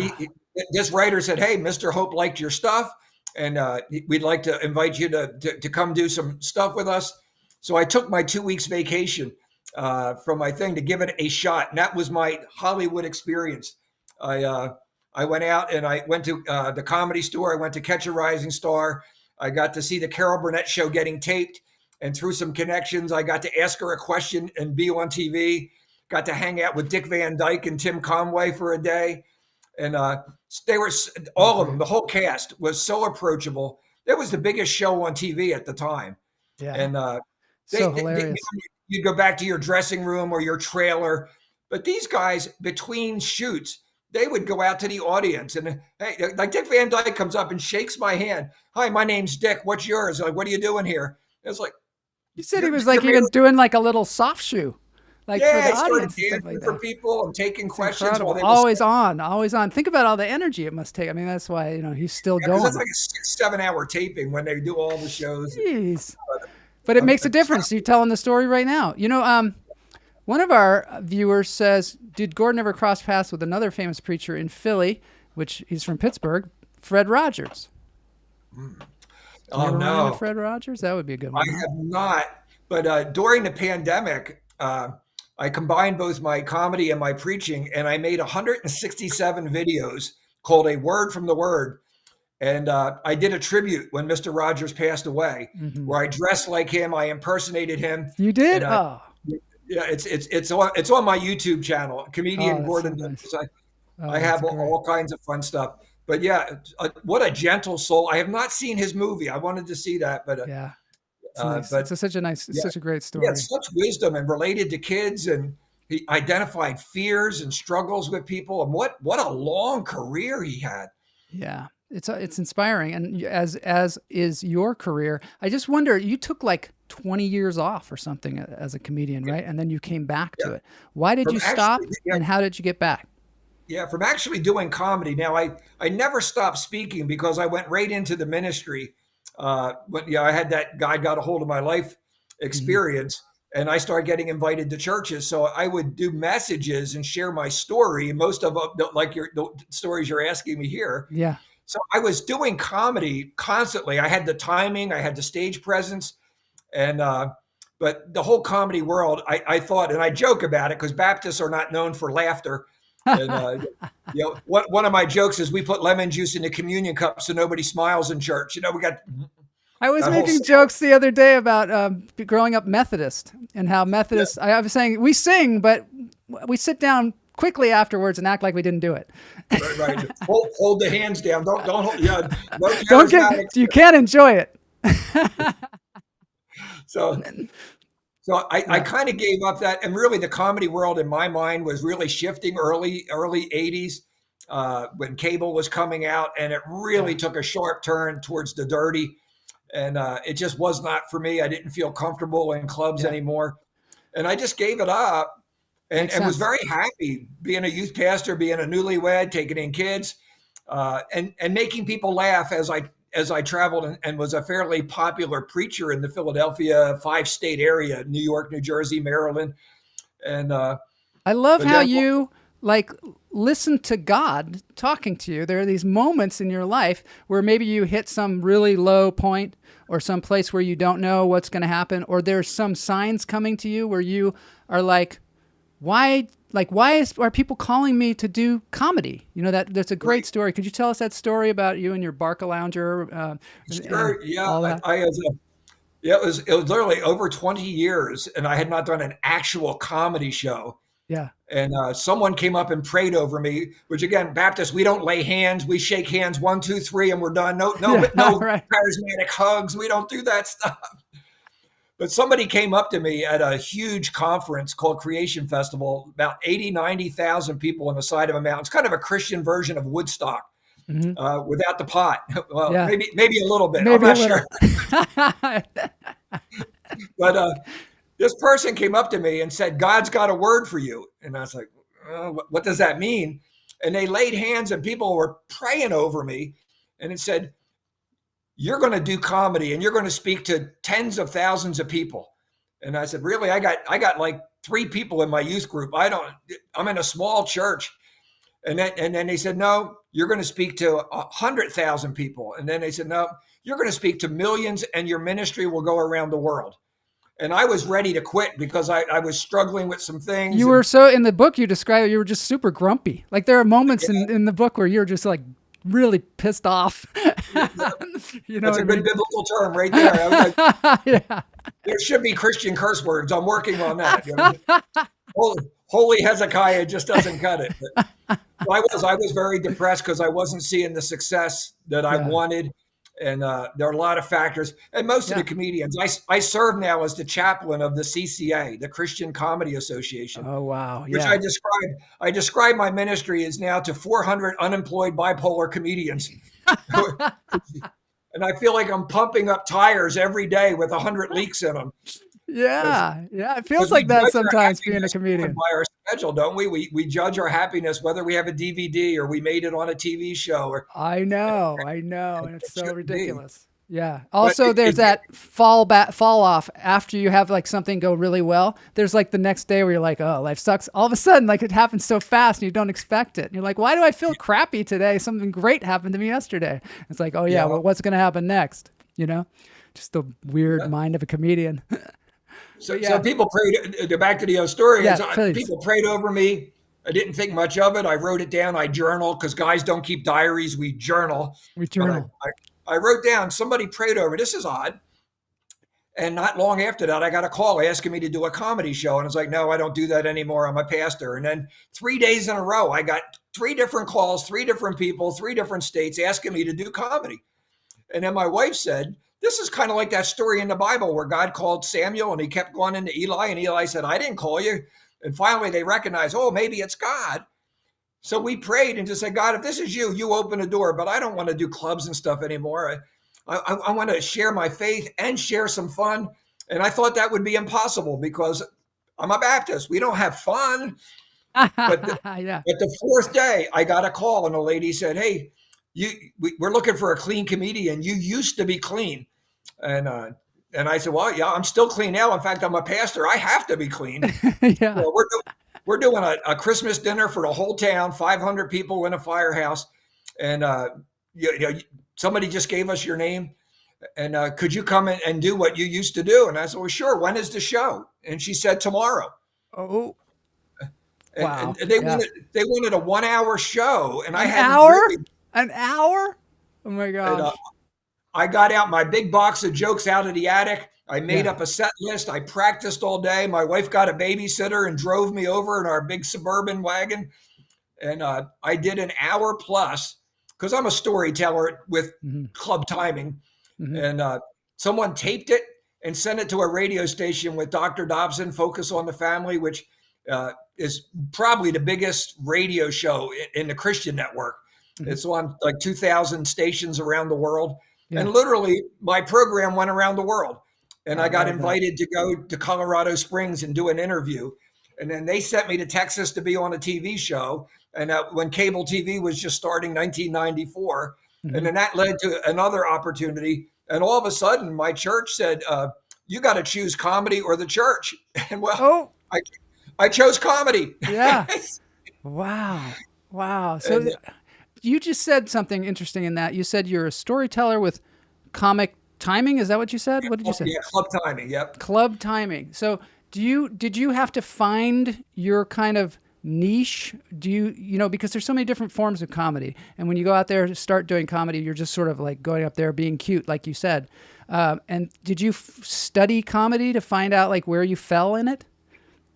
this writer said, "Hey, Mr. Hope liked your stuff, and we'd like to invite you to come do some stuff with us." So I took my 2 weeks vacation from my thing to give it a shot. And that was my Hollywood experience. I went out and I went to the Comedy Store. I went to Catch a Rising Star. I got to see the Carol Burnett show getting taped. And through some connections, I got to ask her a question and be on TV. Got to hang out with Dick Van Dyke and Tim Conway for a day. And they were, all of them, the whole cast was so approachable. That was the biggest show on TV at the time. Yeah. And hilarious. You go back to your dressing room or your trailer. But these guys, between shoots, they would go out to the audience and, hey, like Dick Van Dyke comes up and shakes my hand. "Hi, my name's Dick. What's yours?" Like, "What are you doing here?" It's like, you said he was like even doing like a little soft shoe, like for the audience and stuff like for that. people and taking questions. While they always on. Think about all the energy it must take. I mean, that's why he's still going. It's like a 6-7 hour taping when they do all the shows. Jeez. But it makes a difference. You're telling the story right now. One of our viewers says, "Did Gordan ever cross paths with another famous preacher in Philly?" which he's from Pittsburgh, Fred Rogers. You ever run into Fred Rogers? That would be a good one. I have not. But during the pandemic, I combined both my comedy and my preaching, and I made 167 videos called A Word from the Word. And I did a tribute when Mr. Rogers passed away, where I dressed like him. I impersonated him. You did? Yeah, it's on my YouTube channel, comedian Gordan Douglas. I have all kinds of fun stuff. But yeah, what a gentle soul. I have not seen his movie. I wanted to see that, but yeah, it's nice. It's such a great story. Yeah, such wisdom and related to kids, and he identified fears and struggles with people. And what a long career he had. Yeah, it's inspiring, and as is your career. I just wonder, you took like 20 years off or something as a comedian, right? And then you came back to it. Why did you stop, and how did you get back? Yeah, from actually doing comedy. Now, I never stopped speaking because I went right into the ministry. But yeah, I had that God got a hold of my life experience, and I started getting invited to churches. So I would do messages and share my story. Most of like the stories you're asking me here. Yeah. So I was doing comedy constantly. I had the timing, I had the stage presence, and but the whole comedy world, I thought, and I joke about it because Baptists are not known for laughter. And one of my jokes is we put lemon juice in the communion cup so nobody smiles in church. We got. I was making jokes the other day about growing up Methodist and how Methodist. Yeah. I was saying we sing, but we sit down quickly afterwards and act like we didn't do it. Right. Hold the hands down. Don't hold. Yeah. Don't get. You can't enjoy it. So I kind of gave up that, and really the comedy world in my mind was really shifting early 80s when cable was coming out, and it really took a sharp turn towards the dirty, and it just was not for me. I didn't feel comfortable in clubs anymore, and I just gave it up, and was very happy being a youth pastor, being a newlywed, taking in kids, and making people laugh as I traveled and was a fairly popular preacher in the Philadelphia 5-state area, New York, New Jersey, Maryland. And I love how you listen to God talking to you. There are these moments in your life where maybe you hit some really low point or some place where you don't know what's going to happen, or there's some signs coming to you where you are like, why are people calling me to do comedy? That's a great story. Could you tell us that story about you and your Barcalounger? Sure. Yeah. It was literally over 20 years, and I had not done an actual comedy show. Yeah. And someone came up and prayed over me, which again, Baptists, we don't lay hands. We shake hands 1, 2, 3, and we're done. No charismatic hugs. We don't do that stuff. But somebody came up to me at a huge conference called Creation Festival, about 80, 90,000 people on the side of a mountain. It's kind of a Christian version of Woodstock without the pot. Well, maybe a little bit. I'm not sure. But this person came up to me and said, God's got a word for you. And I was like, what does that mean? And they laid hands and people were praying over me. And it said, you're going to do comedy and you're going to speak to tens of thousands of people. And I said, really? I got like 3 people in my youth group. I'm in a small church. And then they said, no, you're going to speak to 100,000 people. And then they said, no, you're going to speak to millions and your ministry will go around the world. And I was ready to quit because I was struggling with some things. You were in the book you described, you were just super grumpy. Like there are moments in the book where you're just like, really pissed off. That's a good biblical term right there. I was like, there should be Christian curse words. I'm working on that. Holy Hezekiah just doesn't cut it. But I was very depressed because I wasn't seeing the success that I wanted. And there are a lot of factors. And most of the comedians, I serve now as the chaplain of the CCA, the Christian Comedy Association. Oh, wow. Which I describe my ministry as now to 400 unemployed bipolar comedians. And I feel like I'm pumping up tires every day with 100 leaks in them. Yeah. It feels like that sometimes being a comedian. By our schedule, don't we? We judge our happiness whether we have a DVD or we made it on a TV show. I know. And it's so ridiculous. Yeah. But Also, there's that fall off after you have like something go really well. There's like the next day where you're like, oh, life sucks. All of a sudden, like it happens so fast and you don't expect it. And you're like, why do I feel crappy today? Something great happened to me yesterday. It's like, oh yeah, well, what's going to happen next? You know, just the weird mind of a comedian. So people prayed, back to the story. Yeah, People prayed over me. I didn't think much of it. I wrote it down. I journal, because guys don't keep diaries. We journal. We journal. I wrote down, somebody prayed over. This is odd. And not long after that, I got a call asking me to do a comedy show. And I was like, no, I don't do that anymore. I'm a pastor. And then 3 days in a row, I got 3 different calls, 3 different people, 3 different states asking me to do comedy. And then my wife said, this is kind of like that story in the Bible where God called Samuel and he kept going into Eli. And Eli said, I didn't call you. And finally they recognized, oh, maybe it's God. So we prayed and just said, God, if this is you, you open a door, but I don't want to do clubs and stuff anymore. I want to share my faith and share some fun. And I thought that would be impossible because I'm a Baptist. We don't have fun. But the 4th day, I got a call and a lady said, hey, we're looking for a clean comedian. You used to be clean. And I said, well, yeah, I'm still clean now. In fact, I'm a pastor. I have to be clean. Yeah. So we're doing a Christmas dinner for the whole town, 500 people in a firehouse. And somebody just gave us your name. And could you come and do what you used to do? And I said, well, sure. When is the show? And she said, tomorrow. Oh, wow. And they wanted a 1-hour show. And An hour? Oh my gosh. And, I got out my big box of jokes out of the attic. I made up a set list. I practiced all day. My wife got a babysitter and drove me over in our big Suburban wagon. And I did an hour plus because I'm a storyteller with club timing. Mm-hmm. And someone taped it and sent it to a radio station with Dr. Dobson, Focus on the Family, which is probably the biggest radio show in the Christian network. Mm-hmm. It's on like 2,000 stations around the world. Yeah. And literally my program went around the world. And I got invited to go to Colorado Springs and do an interview. And then they sent me to Texas to be on a TV show. And when cable TV was just starting 1994. Mm-hmm. And then that led to another opportunity. And all of a sudden, my church said, you got to choose comedy or the church. And I chose comedy. Yeah. Wow. So you just said something interesting in that. You said you're a storyteller with comic timing. Is that what you said? What did you say? Yeah, club timing. Yep. Club timing. So did you have to find your kind of niche? Do you because there's so many different forms of comedy. And when you go out there to start doing comedy, you're just sort of like going up there being cute, like you said. And did you study comedy to find out like where you fell in it?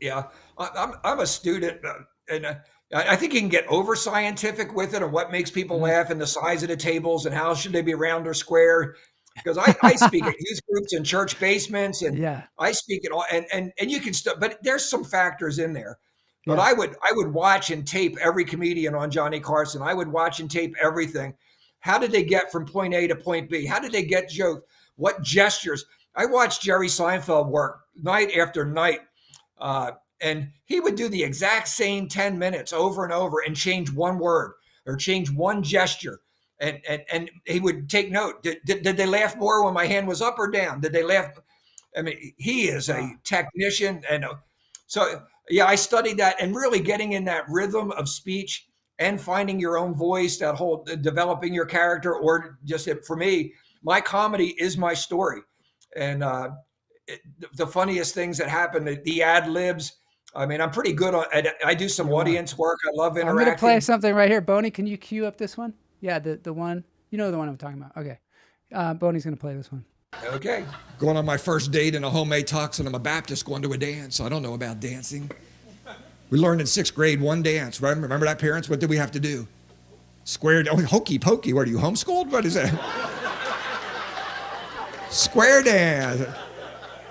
Yeah, I'm a student and I think you can get over scientific with it and what makes people laugh and the size of the tables and how should they be round or square. Because I speak at youth groups and church basements and I speak at all and you can but there's some factors in there. But I would watch and tape every comedian on Johnny Carson. I would watch and tape everything. How did they get from point A to point B? How did they get jokes? What gestures? I watched Jerry Seinfeld work night after night. And he would do the exact same 10 minutes over and over and change one word or change one gesture. And he would take note. Did they laugh more when my hand was up or down? Did they laugh? I mean, he is a technician. And so, I studied that and really getting in that rhythm of speech and finding your own voice, that whole developing your character, or just for me, my comedy is my story. And the funniest things that happen, the ad libs. I mean, I'm pretty good on. I do some audience work. I love interacting. I'm going to play something right here. Boney, can you cue up this one? Yeah, the one. You know the one I'm talking about. Okay. Boney's going to play this one. Okay. Going on my first date in a homemade tux, and I'm a Baptist going to a dance. I don't know about dancing. We learned in 6th grade one dance. Right? Remember that, parents? What did we have to do? Square. Oh, hokey pokey. What are you, homeschooled? What is that? Square dance.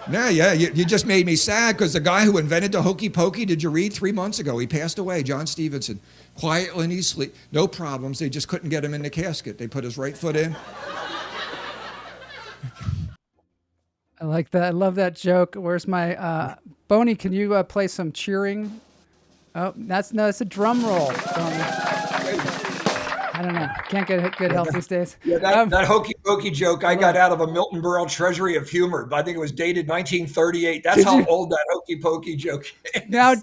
No, you just made me sad because the guy who invented the hokey pokey, did you read 3 months ago? He passed away, John Stevenson. Quietly in his sleep. No problems. They just couldn't get him in the casket. They put his right foot in. I like that. I love that joke. Where's my Boney? Can you play some cheering? Oh, that's a drum roll. I don't know. Can't get good health these days. Yeah, that hokey pokey joke I got out of a Milton Berle Treasury of Humor. I think it was dated 1938. That's how old that hokey pokey joke is. Now,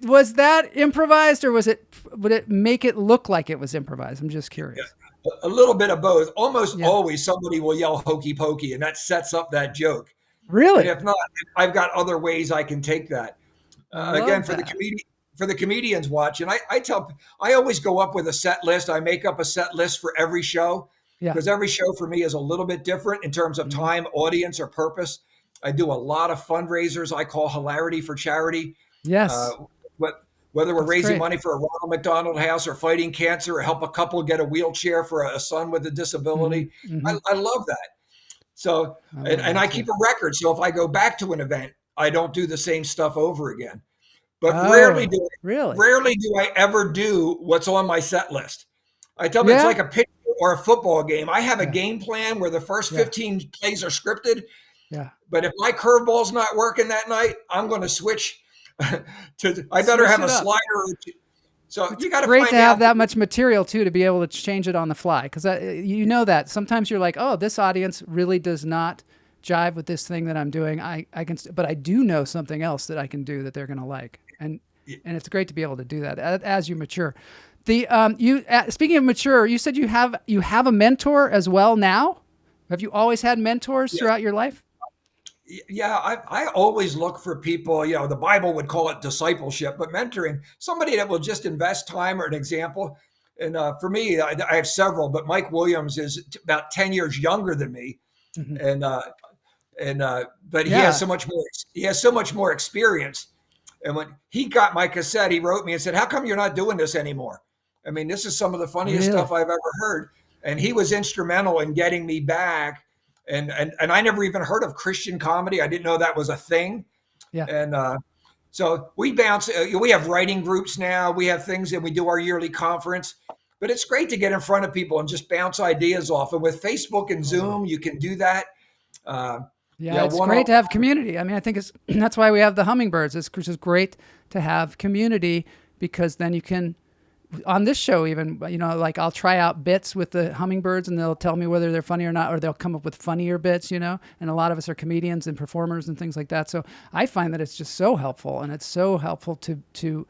was that improvised, or would it make it look like it was improvised? I'm just curious. Yeah, a little bit of both. Almost always somebody will yell hokey pokey, and that sets up that joke. Really? And if not, I've got other ways I can take that. Again, for the comedians watching, I always go up with a set list. I make up a set list for every show because every show for me is a little bit different in terms of time, audience, or purpose. I do a lot of fundraisers I call hilarity for charity. Yes. Whether we're raising money for a Ronald McDonald House or fighting cancer or help a couple get a wheelchair for a son with a disability. I love that. So, and I keep a record. So if I go back to an event, I don't do the same stuff over again. But rarely do I ever do what's on my set list. I tell them it's like a picture or a football game. I have a game plan where the first 15 plays are scripted. Yeah. But if my curveball's not working that night, I'm going to switch to. I better have a slider or two. So you got to great to have that much material too to be able to change it on the fly, because you know that sometimes you're like, oh, this audience really does not jive with this thing that I'm doing. I can, but I do know something else that I can do that they're going to like. And it's great to be able to do that as you mature. Speaking of mature, you said you have a mentor as well now. Have you always had mentors throughout your life? Yeah, I always look for people. The Bible would call it discipleship, but mentoring, somebody that will just invest time or an example. And for me, I have several, but Mike Williams is about 10 years younger than me, but he has so much more. He has so much more experience. And when he got my cassette, he wrote me and said, "How come you're not doing this anymore? I mean, this is some of the funniest stuff I've ever heard." And he was instrumental in getting me back. And I never even heard of Christian comedy. I didn't know that was a thing. Yeah. And so we bounce. We have writing groups now. We have things, and we do our yearly conference. But it's great to get in front of people and just bounce ideas off. And with Facebook and Zoom, you can do that. It's great to have community. I mean, I think that's why we have the hummingbirds. It's just great to have community, because then you can, on this show even, like I'll try out bits with the hummingbirds and they'll tell me whether they're funny or not, or they'll come up with funnier bits, and a lot of us are comedians and performers and things like that. So I find that it's just so helpful, and it's so helpful to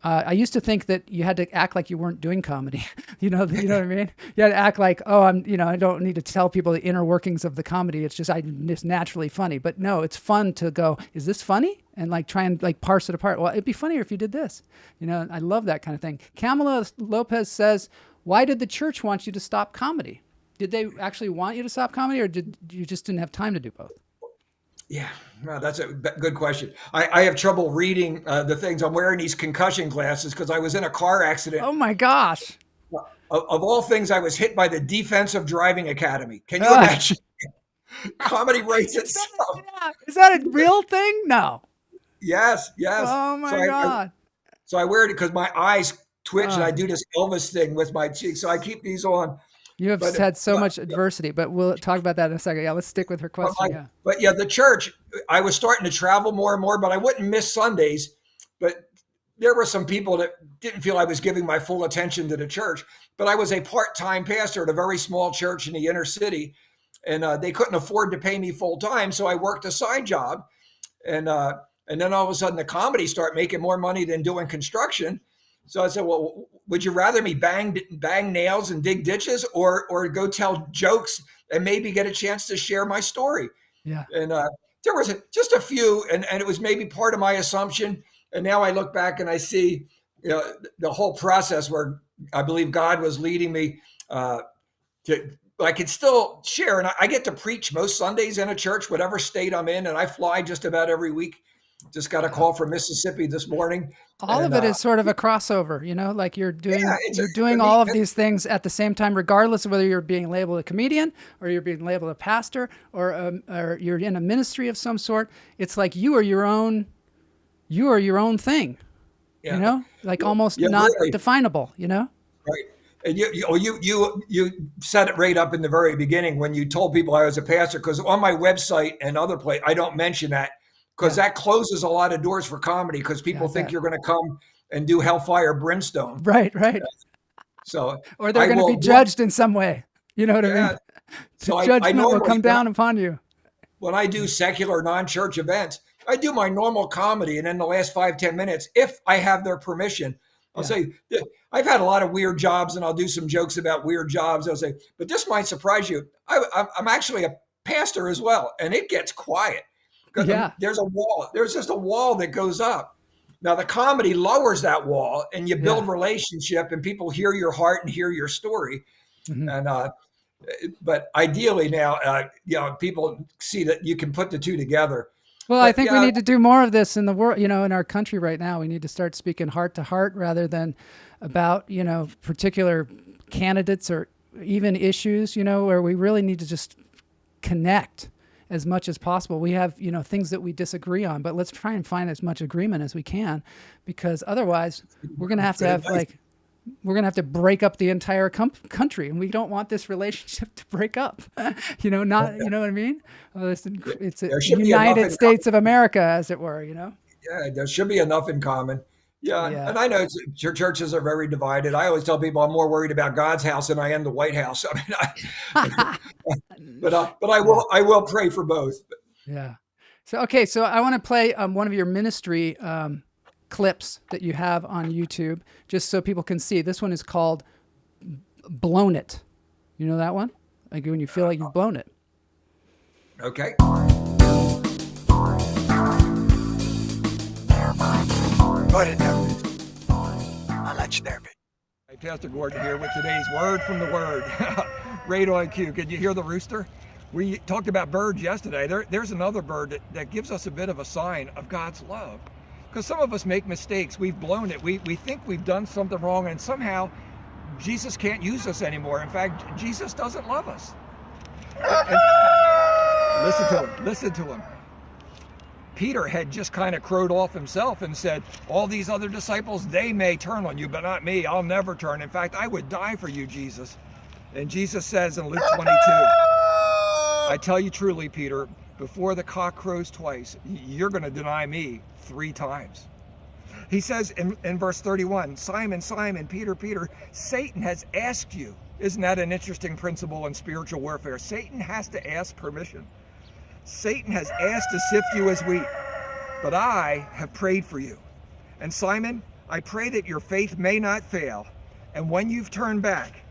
I used to think that you had to act like you weren't doing comedy. You know what I mean? You had to act like, oh, I don't need to tell people the inner workings of the comedy. It's just, it's naturally funny. But no, it's fun to go, is this funny? And try and parse it apart. Well, it'd be funnier if you did this. I love that kind of thing. Camila Lopez says, why did the church want you to stop comedy? Did they actually want you to stop comedy, or did you just didn't have time to do both? Yeah, no, that's a good question. I have trouble reading the things. I'm wearing these concussion glasses because I was in a car accident. Oh my gosh. Of all things, I was hit by the Defensive Driving Academy. Can you imagine? Comedy writes itself. Is that a real thing? No. Yes. Oh my God. So I wear it because my eyes twitch and I do this Elvis thing with my cheeks. So I keep these on. You have had so much adversity, but we'll talk about that in a second. Yeah, let's stick with her question. But the church, I was starting to travel more and more, but I wouldn't miss Sundays. But there were some people that didn't feel I was giving my full attention to the church. But I was a part-time pastor at a very small church in the inner city, and they couldn't afford to pay me full time. So I worked a side job. And then all of a sudden the comedy started making more money than doing construction. So I said, well, would you rather me bang nails and dig ditches or go tell jokes and maybe get a chance to share my story? Yeah. And there was just a few, and it was maybe part of my assumption. And now I look back and I see the whole process where I believe God was leading me I could still share. And I get to preach most Sundays in a church, whatever state I'm in. And I fly just about every week. Just got a call from Mississippi this morning. All of it is sort of a crossover, like you're doing all of these things at the same time, regardless of whether you're being labeled a comedian or you're being labeled a pastor or you're in a ministry of some sort. It's like you are your own thing, almost not really definable, Right. And you said it right up in the very beginning when you told people I was a pastor, because on my website and other place, I don't mention that. Because that closes a lot of doors for comedy, because people think you're going to come and do Hellfire Brimstone. Right. So Or they're I going to be will, judged in some way. You know what I yeah. mean? The So I judgment will normally, come down upon you. when I do secular non-church events, I do my normal comedy. And in the last 5-10 minutes, if I have their permission, I'll say, I've had a lot of weird jobs and I'll do some jokes about weird jobs. I'll say, but this might surprise you. I'm actually a pastor as well. And it gets quiet. Yeah. There's a wall. There's just a wall that goes up. Now the comedy lowers that wall and you build relationship and people hear your heart and hear your story. Mm-hmm. And, but ideally now, people see that you can put the two together. Well, But I think we need to do more of this in the world, in our country right now. We need to start speaking heart to heart rather than about, particular candidates or even issues, where we really need to just connect as much as possible. We have, things that we disagree on, but let's try and find as much agreement as we can, because otherwise we're going to have we're going to have to break up the entire country, and we don't want this relationship to break up. You know what I mean? Well, it's a United States of America, as it were, Yeah, there should be enough in common. Yeah. And I know churches are very divided. I always tell people I'm more worried about God's house than I am the White House. I mean, but I will pray for both. Yeah. So I want to play one of your ministry clips that you have on YouTube, just so people can see. This one is called "Blown It." You know that one? Like when you feel like you've blown it. Okay. Go ahead, I'll let you there, babe. Hey, Pastor Gordan here with today's word from the Word. Right on cue. Could you hear the rooster? We talked about birds yesterday. There's another bird that gives us a bit of a sign of God's love. Because some of us make mistakes. We've blown it. We think we've done something wrong, and somehow Jesus can't use us anymore. In fact, Jesus doesn't love us. And listen to him. Peter had just kind of crowed off himself and said, all these other disciples, they may turn on you, but not me. I'll never turn. In fact, I would die for you, Jesus. And Jesus says in Luke 22, I tell you truly, Peter, before the cock crows twice, you're going to deny me 3 times. He says in verse 31, Simon, Simon, Peter, Peter, Satan has asked you. Isn't that an interesting principle in spiritual warfare? Satan has to ask permission. Satan has asked to sift you as wheat, but I have prayed for you. And Simon, I pray that your faith may not fail. And when you've turned back,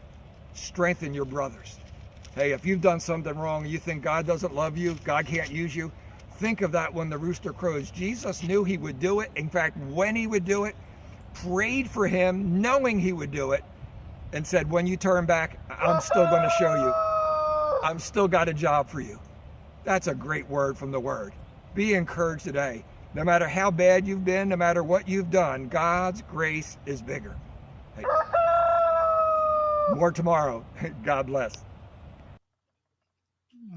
strengthen your brothers. Hey, if you've done something wrong, you think God doesn't love you, God can't use you, think of that when the rooster crows. Jesus knew he would do it. In fact, when he would do it, prayed for him, knowing he would do it, and said, when you turn back, I'm still going to show you. I'm still got a job for you. That's a great word from the Word. Be encouraged today. No matter how bad you've been, no matter what you've done, God's grace is bigger. Hey. More tomorrow. God bless.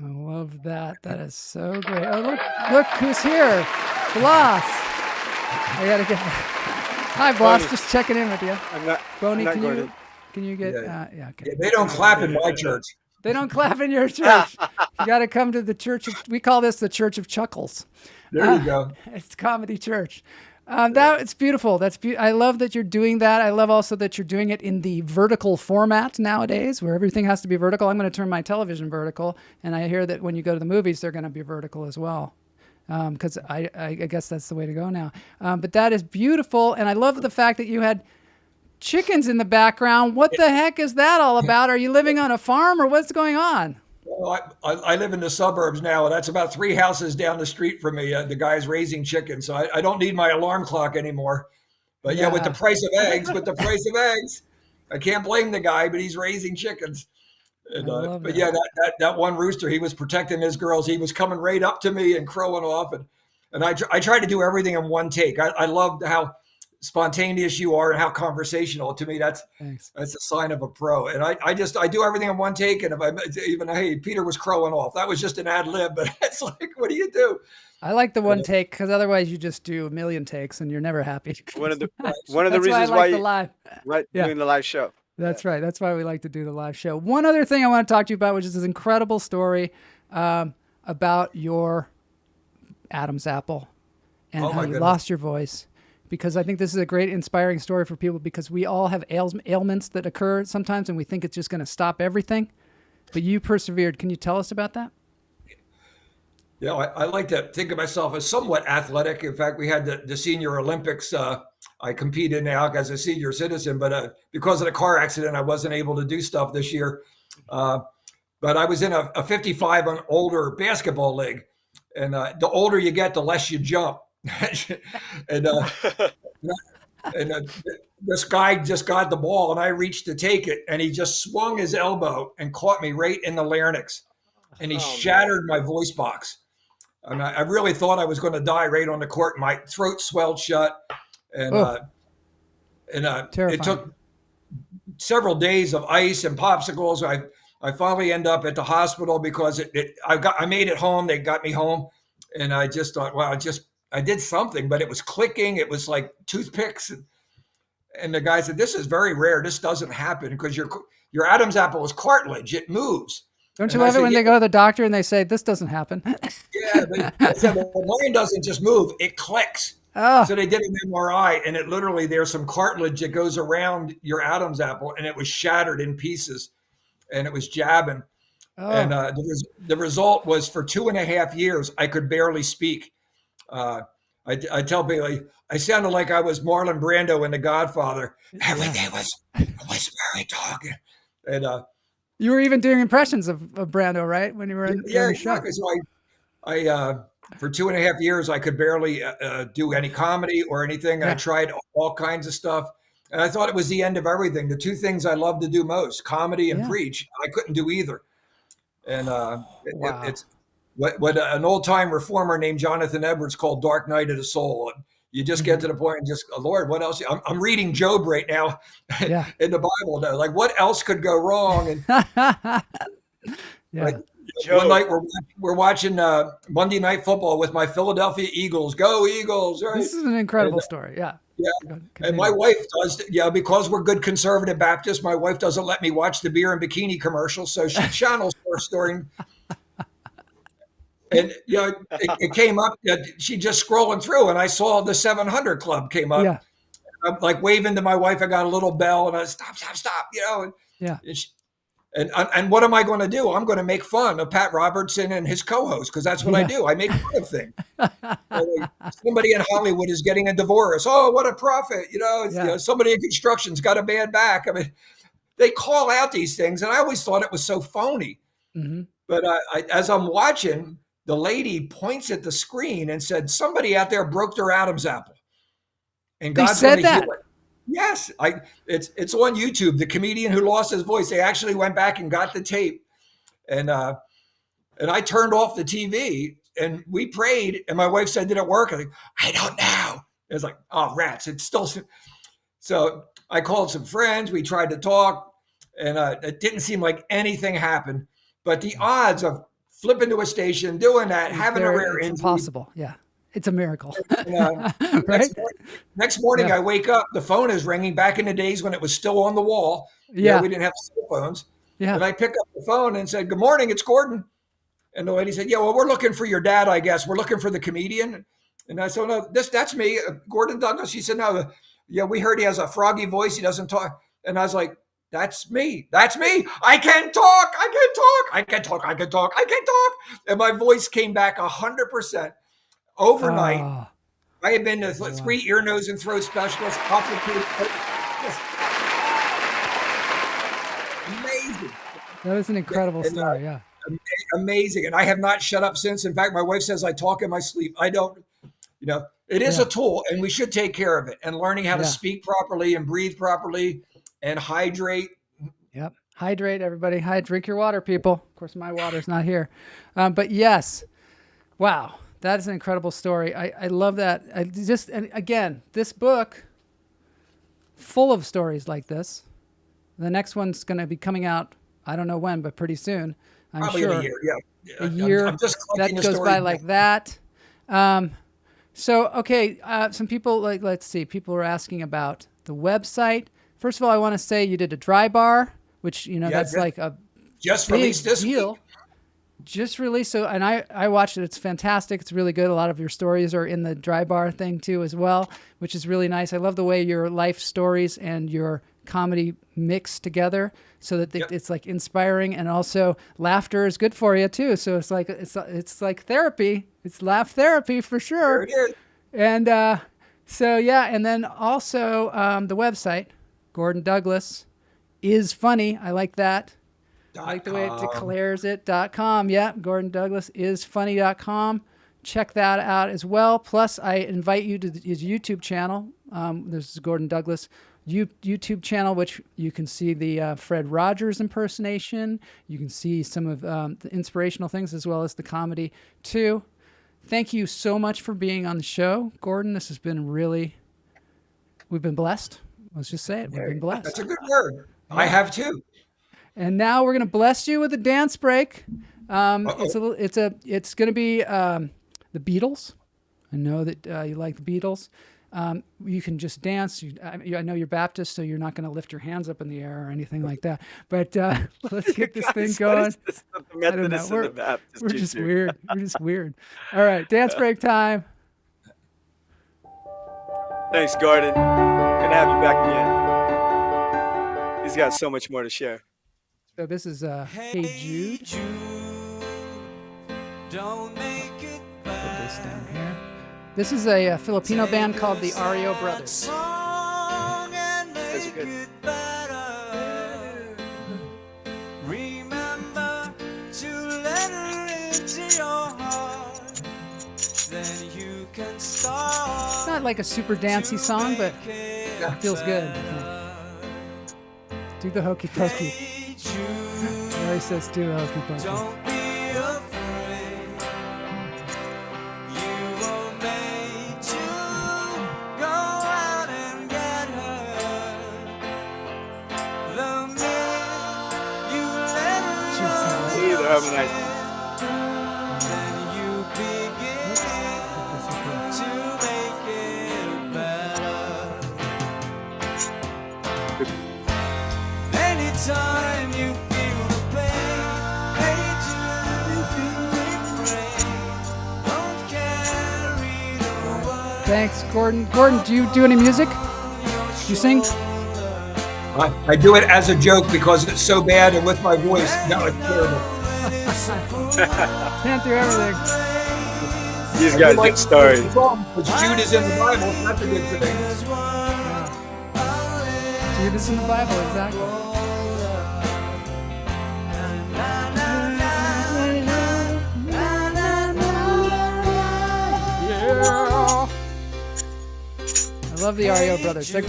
I love that. That is so great. Oh, look who's here. Boss. I got to get Hi, boss. Bonnie. Just checking in with you. Bonnie, Gordon. can you get, okay. Yeah, They don't clap in my church. They don't clap in your church. You got to come to the church. We call this the Church of Chuckles. There you go. It's comedy church. It's beautiful. I love that you're doing that. I love also that you're doing it in the vertical format nowadays, where everything has to be vertical. I'm going to turn my television vertical, and I hear that when you go to the movies, they're going to be vertical as well, because I guess that's the way to go now. But that is beautiful, and I love the fact that you had chickens in the background. What the heck is that all about? Are you living on a farm, or what's going on? Well, I live in the suburbs now. That's about 3 houses down the street from me. The guy's raising chickens, so I don't need my alarm clock anymore. But yeah, with the price of eggs, I can't blame the guy, but he's raising chickens. And, but yeah, that one rooster, he was protecting his girls. He was coming right up to me and crowing off. And I try to do everything in one take. I love how spontaneous you are and how conversational. To me, that's a sign of a pro. And I do everything in one take. And if hey, Peter was crowing off, that was just an ad lib, but it's like, what do you do? I like the one take, because otherwise you just do a million takes and you're never happy. One of the reasons why the live. Doing the live show. That's right. That's why we like to do the live show. One other thing I want to talk to you about, which is this incredible story about your Adam's apple and how you lost your voice. because I think this is a great inspiring story for people, because we all have ailments that occur sometimes and we think it's just going to stop everything. But you persevered. Can you tell us about that? Yeah, I like to think of myself as somewhat athletic. In fact, we had the Senior Olympics. I competed now as a senior citizen, but because of the car accident, I wasn't able to do stuff this year. But I was in a 55 and older basketball league. And the older you get, the less you jump. and this guy just got the ball, and I reached to take it, and he just swung his elbow and caught me right in the larynx. And he shattered my voice box. And I really thought I was going to die right on the court. My throat swelled shut. And it took several days of ice and popsicles. I finally end up at the hospital because I made it home. They got me home, and I just thought, wow, I did something, but it was clicking. It was like toothpicks, and the guy said, "This is very rare. This doesn't happen because your Adam's apple is cartilage. It moves." Don't you love it when they go to the doctor and they say, "This doesn't happen"? Yeah, but I said, well, mine doesn't just move; it clicks. Oh. So they did an MRI, and it literally, there's some cartilage that goes around your Adam's apple, and it was shattered in pieces, and it was jabbing. Oh. And the result was, for 2.5 years, I could barely speak. I tell people, I sounded like I was Marlon Brando in The Godfather. Everything was very talking. And you were even doing impressions of Brando, right? When you were in the show. Exactly. So I for 2.5 years, I could barely do any comedy or anything. Yeah. I tried all kinds of stuff. And I thought it was the end of everything. The two things I love to do most, comedy and preach, I couldn't do either. And it's what an old-time reformer named Jonathan Edwards called Dark Night of the Soul. You just get to the point and just, Lord, what else? I'm reading Job right now in the Bible. Like, what else could go wrong? And one night we're watching Monday Night Football with my Philadelphia Eagles. Go Eagles! Right? This is an incredible story. Yeah. Yeah. And my wife does, because we're good conservative Baptists, my wife doesn't let me watch the beer and bikini commercials. So she channels her story. And, it came up that she just scrolling through, and I saw the 700 Club came up. Yeah. I'm like waving to my wife. I got a little bell, and I stop. And what am I going to do? I'm going to make fun of Pat Robertson and his co-host, because that's what I do. I make fun of things. Somebody in Hollywood is getting a divorce. Oh, what a prophet. Somebody in construction's got a bad back. I mean, they call out these things, and I always thought it was so phony. Mm-hmm. But as I'm watching, the lady points at the screen and said, somebody out there broke their Adam's apple. And God's going to heal it. Yes, it's on YouTube. The comedian who lost his voice, they actually went back and got the tape. And I turned off the TV, and we prayed, and my wife said, did it work? I don't know. It was like, oh, rats. It's still. So I called some friends. We tried to talk, and it didn't seem like anything happened. But the odds of flipping to a station, doing that, having a rare injury. It's impossible. Yeah. It's a miracle. And, right? Next morning, I wake up, the phone is ringing. Back in the days when it was still on the wall. Yeah. We didn't have cell phones. Yeah. And I pick up the phone and said, good morning, it's Gordan. And the lady said, yeah, well, we're looking for your dad, I guess. We're looking for the comedian. And I said, no, that's me, Gordan Douglas. She said, no, we heard he has a froggy voice. He doesn't talk. And I was like, that's me. That's me. I can talk. I can talk. I can talk. I can talk. I can talk. And my voice came back 100%. Overnight, I had been to 3 ear, nose, and throat specialists. Amazing. That is an incredible story. Yeah. Amazing. And I have not shut up since. In fact, my wife says I talk in my sleep. I don't, it is a tool, and we should take care of it. And learning how to speak properly and breathe properly and hydrate. Yep. Hydrate, everybody. Drink your water, people. Of course, my water's not here. But yes. Wow. That is an incredible story. I love that. And again, this book, full of stories like this. The next one's going to be coming out, I don't know when, but pretty soon. I'm Probably sure. In a year, yeah. A year. I'm just that goes by like that. Some people, let's see, people are asking about the website. First of all, I want to say you did a dry bar, which, that's like a just big released this deal. week. just released. So, and I watched it. It's fantastic. It's really good. A lot of your stories are in the dry bar thing too, as well, which is really nice. I love the way your life stories and your comedy mix together, so that it's like inspiring, and also laughter is good for you too. So it's like therapy. It's laugh therapy for sure. There it is. And so yeah, and then also the website, Gordan Douglas is funny. I like that. I like the way it declares it.com. Yeah, Gordan Douglas is funny.com. Check that out as well. Plus, I invite you to his YouTube channel. This is Gordan Douglas YouTube channel, which you can see the Fred Rogers impersonation. You can see some of the inspirational things as well as the comedy too. Thank you so much for being on the show, Gordan. This has been we've been blessed. Let's just say it. We've been blessed. That's a good word. Yeah. I have too. And now we're going to bless you with a dance break. It's going to be the Beatles. I know that you like the Beatles. You can just dance. I know you're Baptist, so you're not going to lift your hands up in the air or anything like that. But let's get this thing going. What is this? The Methodist and the Baptist. We're just weird. We're just weird. All right, dance break time. Thanks, Gordan. Good to have you back again. He's got so much more to share. So this is Hey Jude. Don't make it Put this down here. This is a Filipino band called the REO Brothers. Those are good. Remember to let her into your heart. Then you can start. It's not like a super dancey song, but it feels good. Do the hokey pokey. He always says do the hokey pokey. Don't be afraid. You were made to go out and get her. The minute you let her They're harmonizing. then you begin to make it better. Anytime you feel the pain, hey Jude, refrain. Don't carry the world. Thanks, Gordan. Gordan, do you do any music? Do you sing? I do it as a joke because it's so bad, and with my voice, no, it's terrible. Can't do everything. He's got good stories. Because Jude is in the Bible, so that's a good thing. Jude is in the Bible, exactly. I love the REO Brothers. We're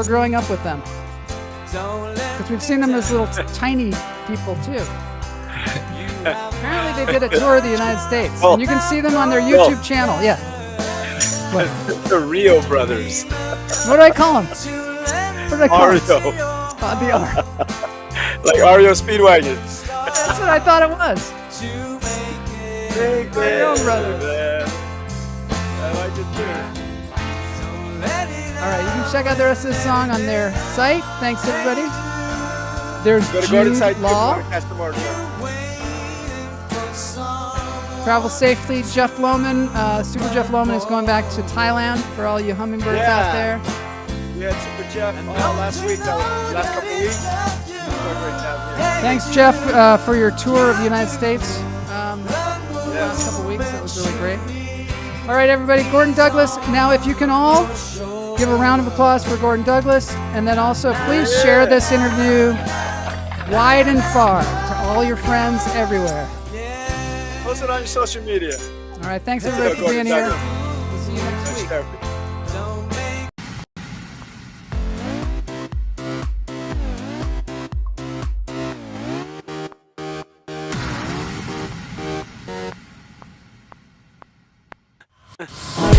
growing up with them. Because we've seen them as little tiny people too. Apparently they did a tour of the United States. Well, and you can see them on their YouTube channel. Yeah. What? The Rio Brothers. What do I call them? What do I call them? Ario. The R. Like Ario Speedwagons. That's what I thought it was. Big Rio man, Brothers. man. I like it too. All right, you can check out the rest of this song on their site. Thanks, everybody. There's Go to Jude Gordan's site. Law. Catch the more. Travel safely. Jeff Lohman, Super Jeff Lohman is going back to Thailand for all you hummingbirds out there. We had Super Jeff last week, last couple of weeks. Thanks, Jeff, for your tour of the United States the last couple of weeks. That was really great. All right, everybody, Gordan Douglas. Now, if you can all give a round of applause for Gordan Douglas, and then also please share this interview wide and far to all your friends everywhere. Post it on your social media. All right, thanks everybody for being here. We'll see you next week. Don't